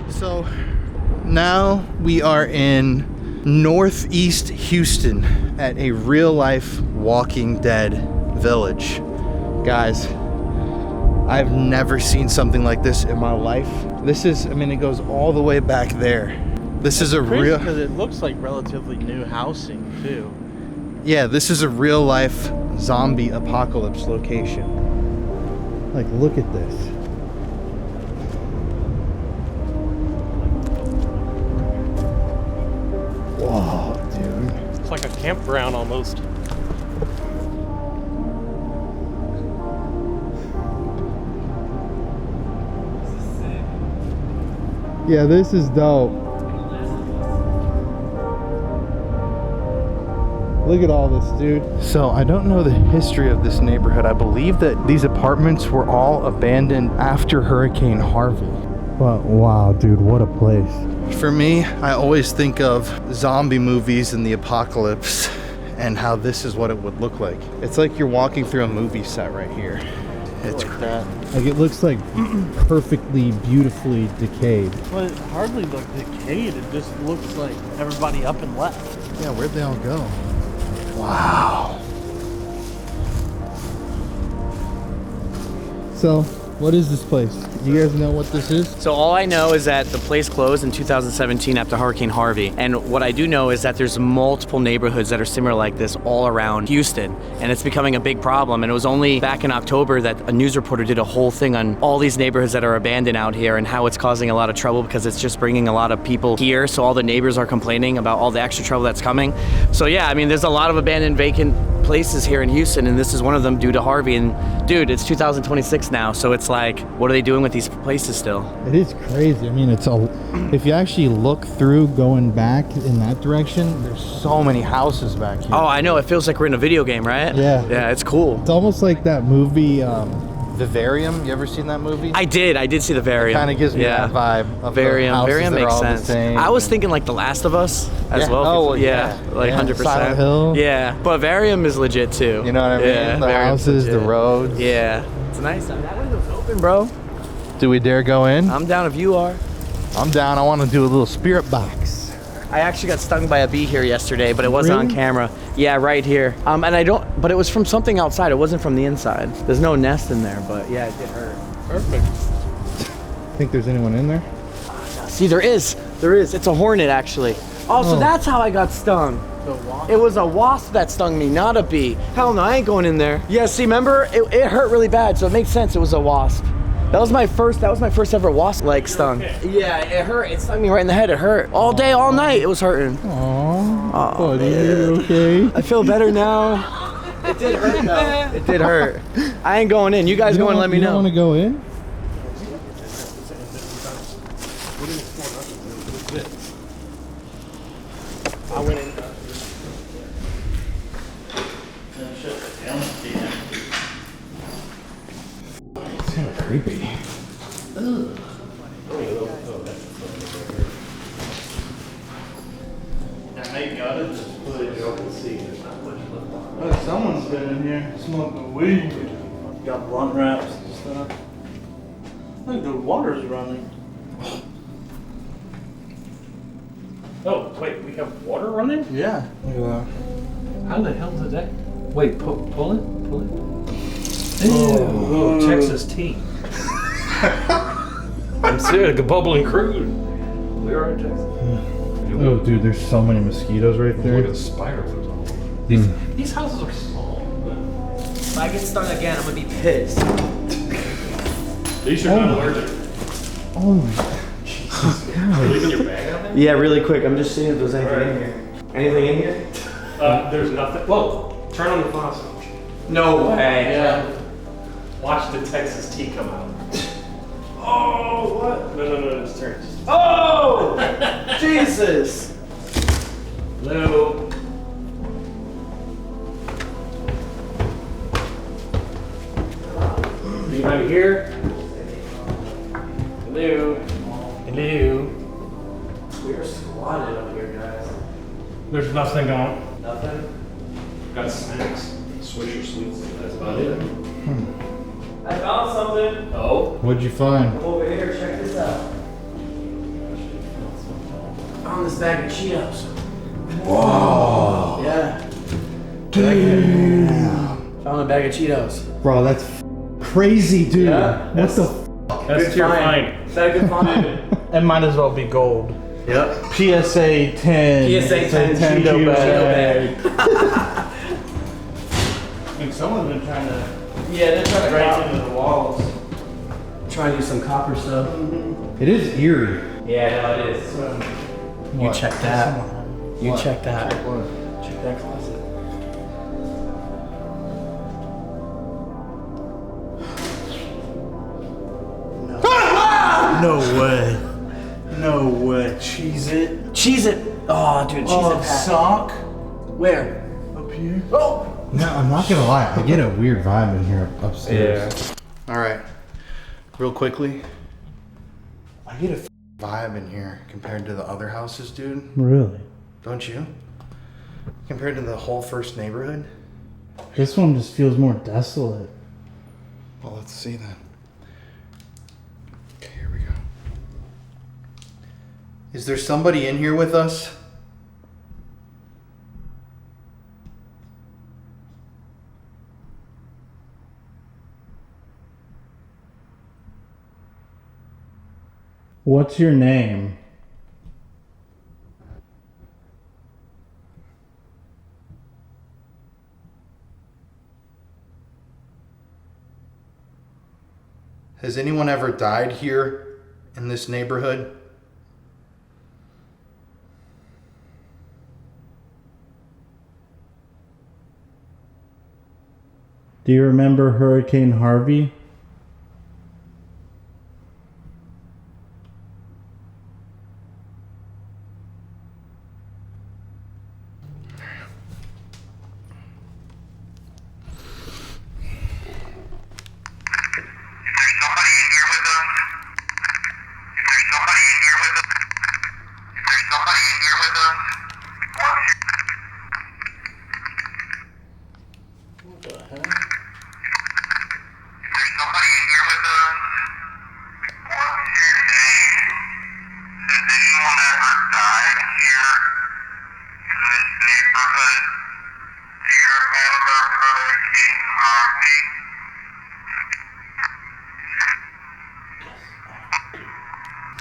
S5: So now we are in Northeast Houston at a real life Walking Dead village. Guys, I've never seen something like this in my life. This is, it goes all the way back there. This is a real,
S14: because it looks like relatively new housing too.
S2: Yeah, this is a real life zombie apocalypse location. Like, look at this. Whoa, dude.
S15: It's like a campground almost.
S1: Yeah, this is dope. Look at all this, dude.
S2: So I don't know the history of this neighborhood. I believe that these apartments were all abandoned after Hurricane Harvey.
S1: But wow, dude, what a place.
S2: For me, I always think of zombie movies and the apocalypse and how this is what it would look like. It's like you're walking through a movie set right here. It's
S14: like that.
S1: Like, it looks like perfectly, beautifully decayed.
S14: Well, it hardly looks decayed. It just looks like everybody up and left.
S1: Yeah, where'd they all go?
S2: Wow.
S1: So, What is this place? Do you guys know what this is?
S4: So all I know is that the place closed in 2017 after Hurricane Harvey. And what I do know is that there's multiple neighborhoods that are similar like this all around Houston. And it's becoming a big problem. And it was only back in October that a news reporter did a whole thing on all these neighborhoods that are abandoned out here and how it's causing a lot of trouble because it's just bringing a lot of people here. So all the neighbors are complaining about all the extra trouble that's coming. So yeah, I mean, there's a lot of abandoned vacant places here in Houston, and this is one of them due to Harvey. And dude, it's 2026 now, so it's like, what are they doing with these places still?
S1: It is crazy. I mean, it's all. If you actually look through going back in that direction, there's so many houses back here.
S4: Oh, I know. It feels like we're in a video game, right?
S1: Yeah.
S4: Yeah, it's cool.
S1: It's almost like that movie, Vivarium. You ever seen that movie?
S4: I did see the Vivarium.
S1: Kind of gives me that vibe. Of
S4: Vivarium. Vivarium makes sense. I was
S1: and-
S4: thinking like The Last of Us as well.
S1: Oh, well,
S4: yeah. Like
S1: yeah.
S4: 100%.
S1: Silent Hill.
S4: Yeah, but Vivarium is legit too.
S1: You know what I mean?
S4: Yeah,
S1: The
S4: Vivarium's
S1: houses, the
S4: legit.
S1: roads.
S4: Yeah, it's nice. That window's open, bro.
S1: Do we dare go in?
S4: I'm down if you are.
S1: I'm down. I want to do a little spirit box.
S4: I actually got stung by a bee here yesterday, but it wasn't on camera. Yeah, right here. But it was from something outside. It wasn't from the inside. There's no nest in there, but yeah, it did hurt.
S1: Perfect. Think there's anyone in there?
S4: See, there is. It's a hornet, actually. Oh, so that's how I got stung. It was a wasp that stung me, not a bee. Hell no, I ain't going in there. Yeah, see, remember? It hurt really bad, so it makes sense it was a wasp. That was my first ever wasp leg stung. Yeah, it hurt. It stung me right in the head. It hurt. All day, all night, it was hurting.
S1: Aww. Buddy, you okay?
S4: I feel better now. It did hurt though. It did hurt. I ain't going in. You guys go and let me know.
S1: You don't want to go in?
S4: I went in.
S1: It's kind of creepy.
S14: Oh, someone's been in here smoking weed. Got blunt wraps and stuff. Look, the water's running.
S15: Oh, wait, we have water running?
S14: Yeah.
S15: How the hell did that? Wait, pull it. Oh, Texas tea. I'm serious, like a bubbling crude. We are in Texas.
S1: Oh, dude, there's so many mosquitoes right there.
S15: Look at the spider webs on them. These houses are small.
S4: If I get stung again, I'm gonna be pissed.
S15: At least you're not allergic.
S1: Oh my Jesus
S15: Are you
S1: God.
S15: leaving your bag out there?
S4: Yeah, really quick. I'm just seeing if there's anything in here. Anything in here?
S15: There's nothing. Whoa, turn on the faucet.
S4: No way.
S15: Yeah. Watch the Texas tea come out. Oh, what? No, just turn it.
S4: Oh! Jesus!
S15: Hello? Anybody here? Hello? Hello?
S4: We're squatted up here, guys.
S15: There's nothing on.
S4: Nothing?
S15: Got snacks. Swisher sweets. That's about it.
S4: I found something.
S15: Oh?
S1: What'd you find?
S4: Come over here, check this out. Found this bag of Cheetos.
S1: Whoa.
S4: Yeah.
S1: Damn.
S4: Found a bag of Cheetos.
S1: Bro, that's crazy, dude.
S4: Yeah,
S1: What the
S15: That's
S4: Good
S15: your
S4: find.
S15: find.
S4: Is that a good find?
S1: It might as well be gold.
S4: Yep.
S1: PSA 10.
S4: PSA 10
S1: Nintendo
S4: Cheeto
S1: bag.
S14: I think someone's been trying to
S4: Yeah, they're trying to
S14: break
S4: copper.
S14: into the walls.
S4: Trying to do some copper stuff.
S1: It is eerie.
S4: Yeah, no, it is. You
S1: What?
S4: check that. You
S1: What?
S4: check that.
S1: Check what?
S4: Check that closet.
S14: No way. No way. Cheese it.
S4: Cheese it. Oh, dude, cheese it. Pat.
S14: sock.
S4: Where?
S14: Up here.
S4: Oh.
S1: No, I'm not gonna lie. I get a weird vibe in here upstairs.
S2: All right, real quickly. I get a vibe in here compared to the other houses, dude.
S16: Really?
S2: Don't you? Compared to the whole first neighborhood.
S16: This one just feels more desolate.
S2: Well, let's see then. Okay, here we go. Is there somebody in here with us?
S16: What's your name?
S2: Has anyone ever died here in this neighborhood?
S16: Do you remember Hurricane Harvey?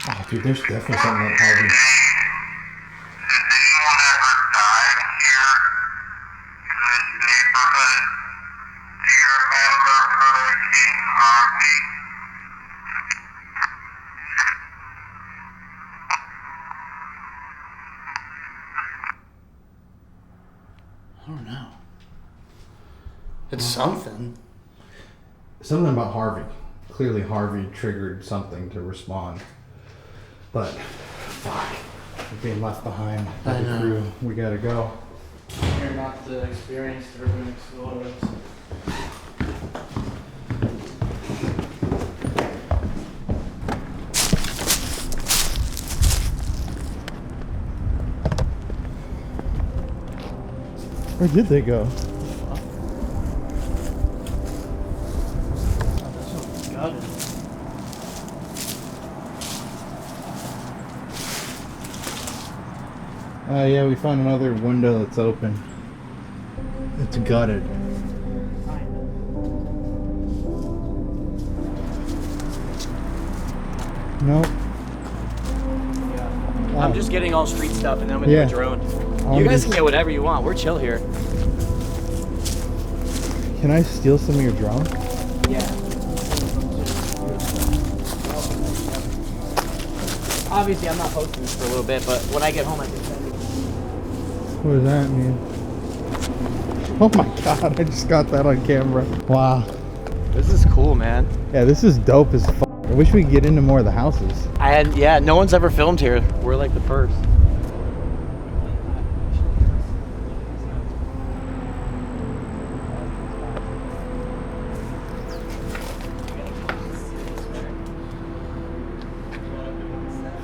S2: Oh, dude, there's definitely something that Harvey.
S4: I don't know. It's something.
S2: Something about Harvey. Clearly Harvey triggered something to respond. But, fuck. We're being left behind by
S4: I
S2: the
S4: know.
S2: crew. We gotta go.
S4: You're not the experienced urban explorers.
S2: Where did they go?
S4: Got it.
S2: Yeah, we found another window that's open. It's gutted. Nope.
S4: I'm just getting all street stuff and then I'm gonna
S2: Yeah.
S4: do a drone.
S2: I'm
S4: You guys
S2: just-
S4: can get whatever you want. We're chill here.
S2: Can I steal some of your drone?
S4: Yeah. Obviously, I'm not posting this for a little bit, but when I get home, I can send it.
S2: What does that mean? Oh my god, I just got that on camera. Wow.
S4: This is cool, man.
S2: Yeah, this is dope as fuck. I wish we could get into more of the houses.
S4: Yeah, no one's ever filmed here. We're like the first.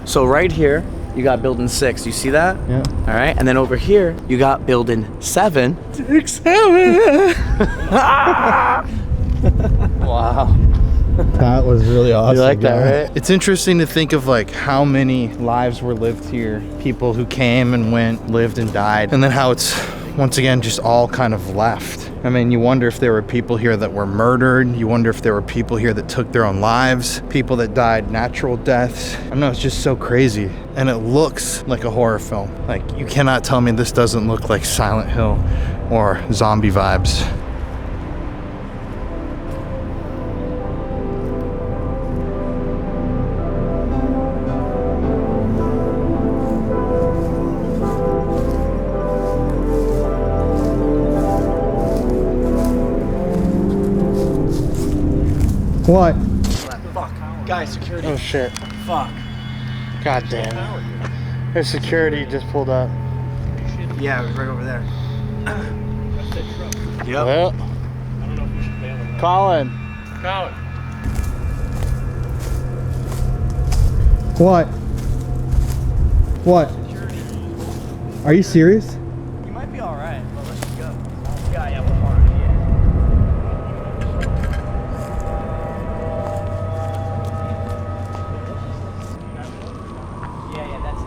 S4: So right here, you got building 6. You see that?
S2: Yeah.
S4: All right, and then over here, you got building 7. 6, 7. Wow.
S2: That was really awesome.
S4: You like that, right?
S2: It's interesting to think of like how many lives were lived here. People who came and went, lived and died. And then how it's, once again, just all kind of left. I mean, you wonder if there were people here that were murdered. You wonder if there were people here that took their own lives. People that died natural deaths. I don't know, it's just so crazy. And it looks like a horror film. Like, you cannot tell me this doesn't look like Silent Hill or zombie vibes. What?
S4: Fuck. Guys, security.
S2: Oh shit.
S4: Fuck.
S2: God damn. There's security just pulled up.
S4: Yeah, it was right over there. Yep.
S2: Well, Colin.
S15: Colin.
S2: What? What? Are you serious?
S4: You might be alright, but let's just go. Yeah, we're fine. Yeah, that's it.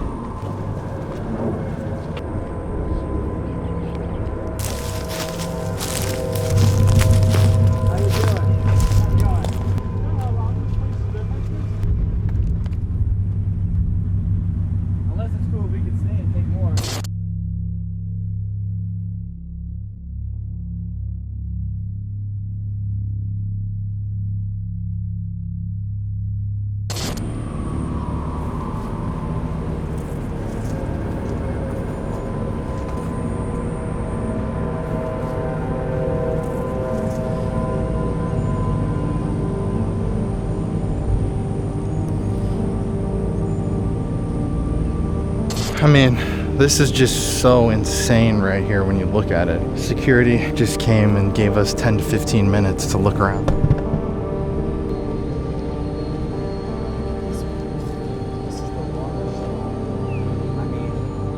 S2: I mean, this is just so insane right here when you look at it. Security just came and gave us 10 to 15 minutes to look around.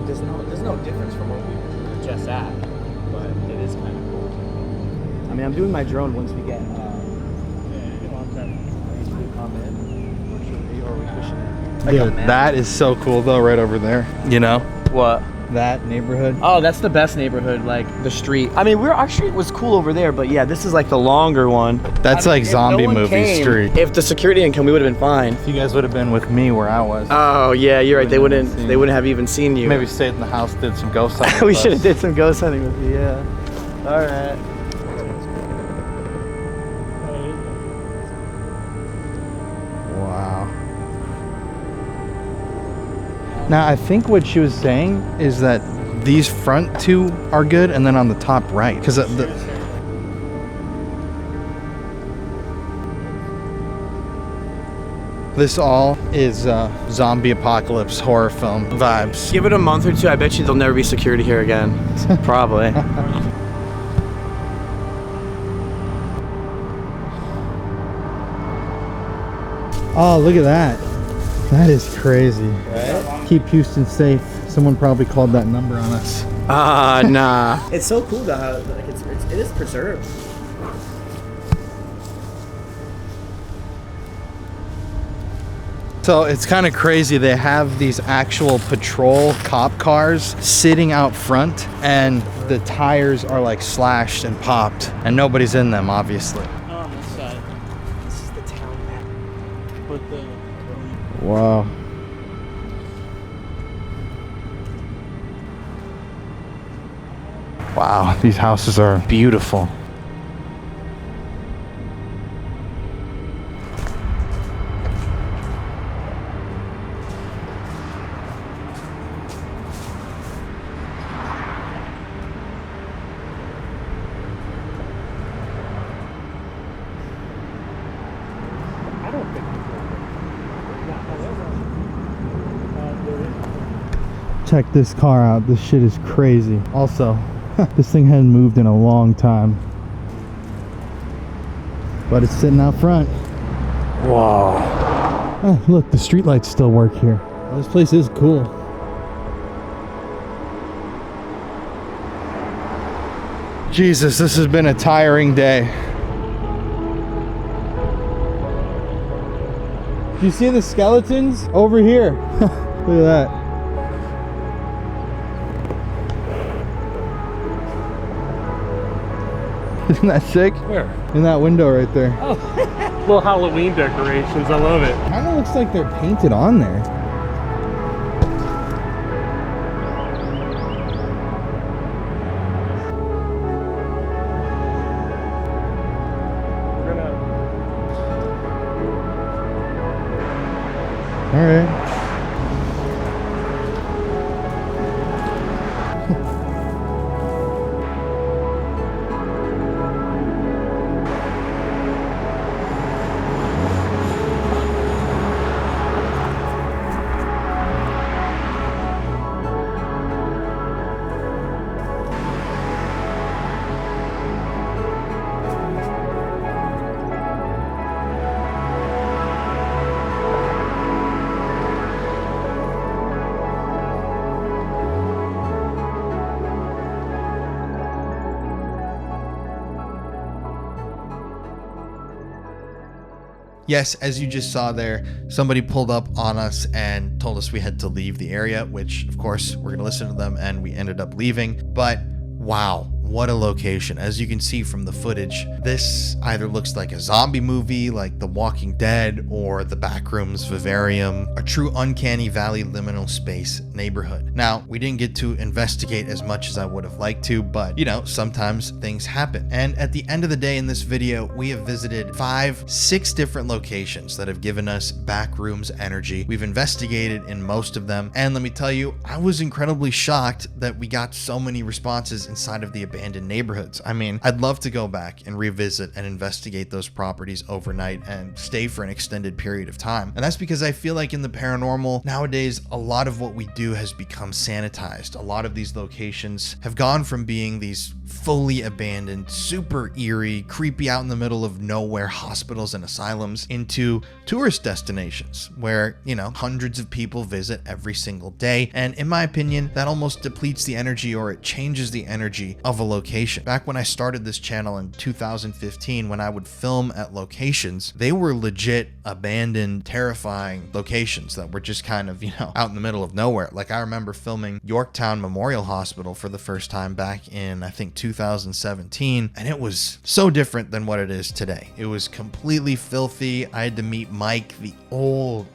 S4: There's no difference from what we were just at, but it is kind of cool. I mean, I'm doing my drone once we get
S2: Dude, that is so cool though, right over there. You know?
S4: What?
S2: That neighborhood.
S4: Oh, that's the best neighborhood, like the street. I mean, our street was cool over there, but yeah, this is like the longer one.
S2: That's like zombie movie street.
S4: If the security didn't come, we would have been fine.
S2: If you guys would have been with me where I was.
S4: Oh yeah, you're right. They wouldn't have even seen you.
S2: Maybe stayed in the house, did some ghost hunting.
S4: We should have did some ghost hunting with you. Yeah. All right.
S2: Wow. Now, I think what she was saying is that these front two are good, and then on the top right, because this all is zombie apocalypse horror film vibes.
S4: Give it a month or two, I bet you there'll never be security here again. Probably.
S2: Oh, look at that. That is crazy. Right? Keep Houston safe. Someone probably called that number on us.
S4: Nah. It's so cool though how like it is preserved.
S2: So it's kind of crazy. They have these actual patrol cop cars sitting out front, and the tires are like slashed and popped, and nobody's in them, obviously.
S16: On this side. This is the town map. But the
S2: Wow. Wow, these houses are beautiful. Check this car out. This shit is crazy. Also, this thing hadn't moved in a long time. But it's sitting out front. Wow. Oh, look, the streetlights still work here. Well, this place is cool. Jesus, this has been a tiring day. Do you see the skeletons over here? Look at that. Isn't that sick?
S15: Where?
S2: In that window right there.
S15: Oh, little Halloween decorations. I love it.
S2: Kind of looks like they're painted on there. All right.
S5: Yes, as you just saw there, somebody pulled up on us and told us we had to leave the area, which of course we're gonna listen to them, and we ended up leaving. But wow, what a location. As you can see from the footage, this either looks like a zombie movie like The Walking Dead or the Backrooms Vivarium, a true uncanny valley liminal space neighborhood. Now, we didn't get to investigate as much as I would have liked to, but you know, sometimes things happen. And at the end of the day in this video, we have visited 6 different locations that have given us Backrooms energy. We've investigated in most of them, and let me tell you, I was incredibly shocked that we got so many responses inside of the abandoned abandoned neighborhoods. I mean, I'd love to go back and revisit and investigate those properties overnight and stay for an extended period of time. And that's because I feel like in the paranormal nowadays, a lot of what we do has become sanitized. A lot of these locations have gone from being these fully abandoned, super eerie, creepy out in the middle of nowhere hospitals and asylums into tourist destinations where, you know, hundreds of people visit every single day. And in my opinion, that almost depletes the energy, or it changes the energy of a location. Back when I started this channel in 2015, when I would film at locations, they were legit abandoned, terrifying locations that were just kind of, you know, out in the middle of nowhere. Like I remember filming Yorktown Memorial Hospital for the first time back in, I think, 2017, and it was so different than what it is today. It was completely filthy. I had to meet Mike, the old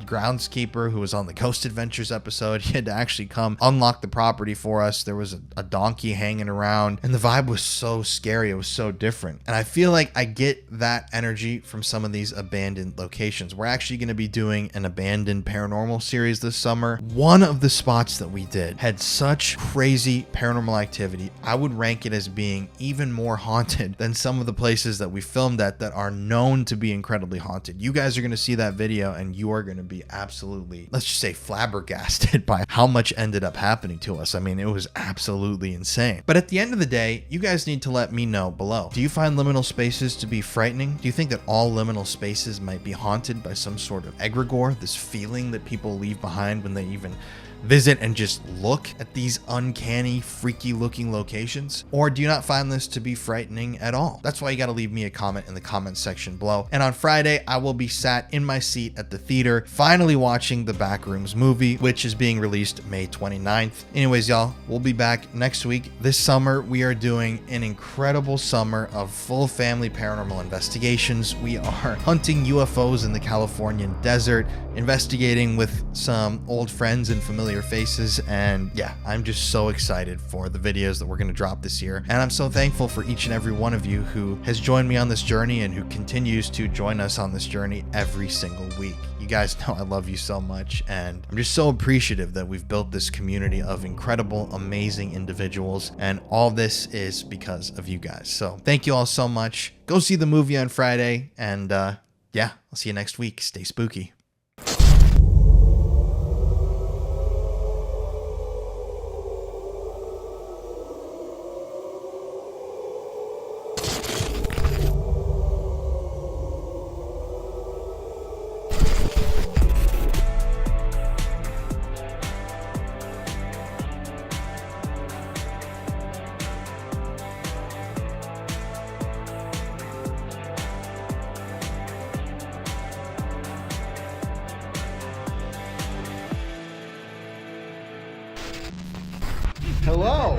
S5: groundskeeper who was on the Ghost Adventures episode. He had to actually come unlock the property for us. There was a donkey hanging around, and the vibe was so scary. It was so different. And I feel like I get that energy from some of these abandoned locations. We're actually going to be doing an abandoned paranormal series this summer. One of the spots that we did had such crazy paranormal activity. I would rank it as being even more haunted than some of the places that we filmed at that are known to be incredibly haunted. You guys are going to see that video and you are going to be absolutely, let's just say, flabbergasted by how much ended up happening to us. I mean, it was absolutely insane. But at the end of the day, you guys need to let me know below. Do you find liminal spaces to be frightening? Do you think that all liminal spaces might be haunted by some sort of egregore, this feeling that people leave behind when they even visit and just look at these uncanny, freaky looking locations? Or do you not find this to be frightening at all? That's why you got to leave me a comment in the comment section below. And on Friday, I will be sat in my seat at the theater, finally watching the Backrooms movie, which is being released May 29th. Anyways, y'all, we'll be back next week. This summer, we are doing an incredible summer of full family paranormal investigations. We are hunting UFOs in the Californian desert, investigating with some old friends and familiar faces, and yeah, I'm just so excited for the videos that we're going to drop this year. And I'm so thankful for each and every one of you who has joined me on this journey and who continues to join us on this journey every single week. You guys know I love you so much, and I'm just so appreciative that we've built this community of incredible, amazing individuals, and all this is because of you guys. So thank you all so much. Go see the movie on Friday, and yeah, I'll see you next week. Stay spooky. Hello.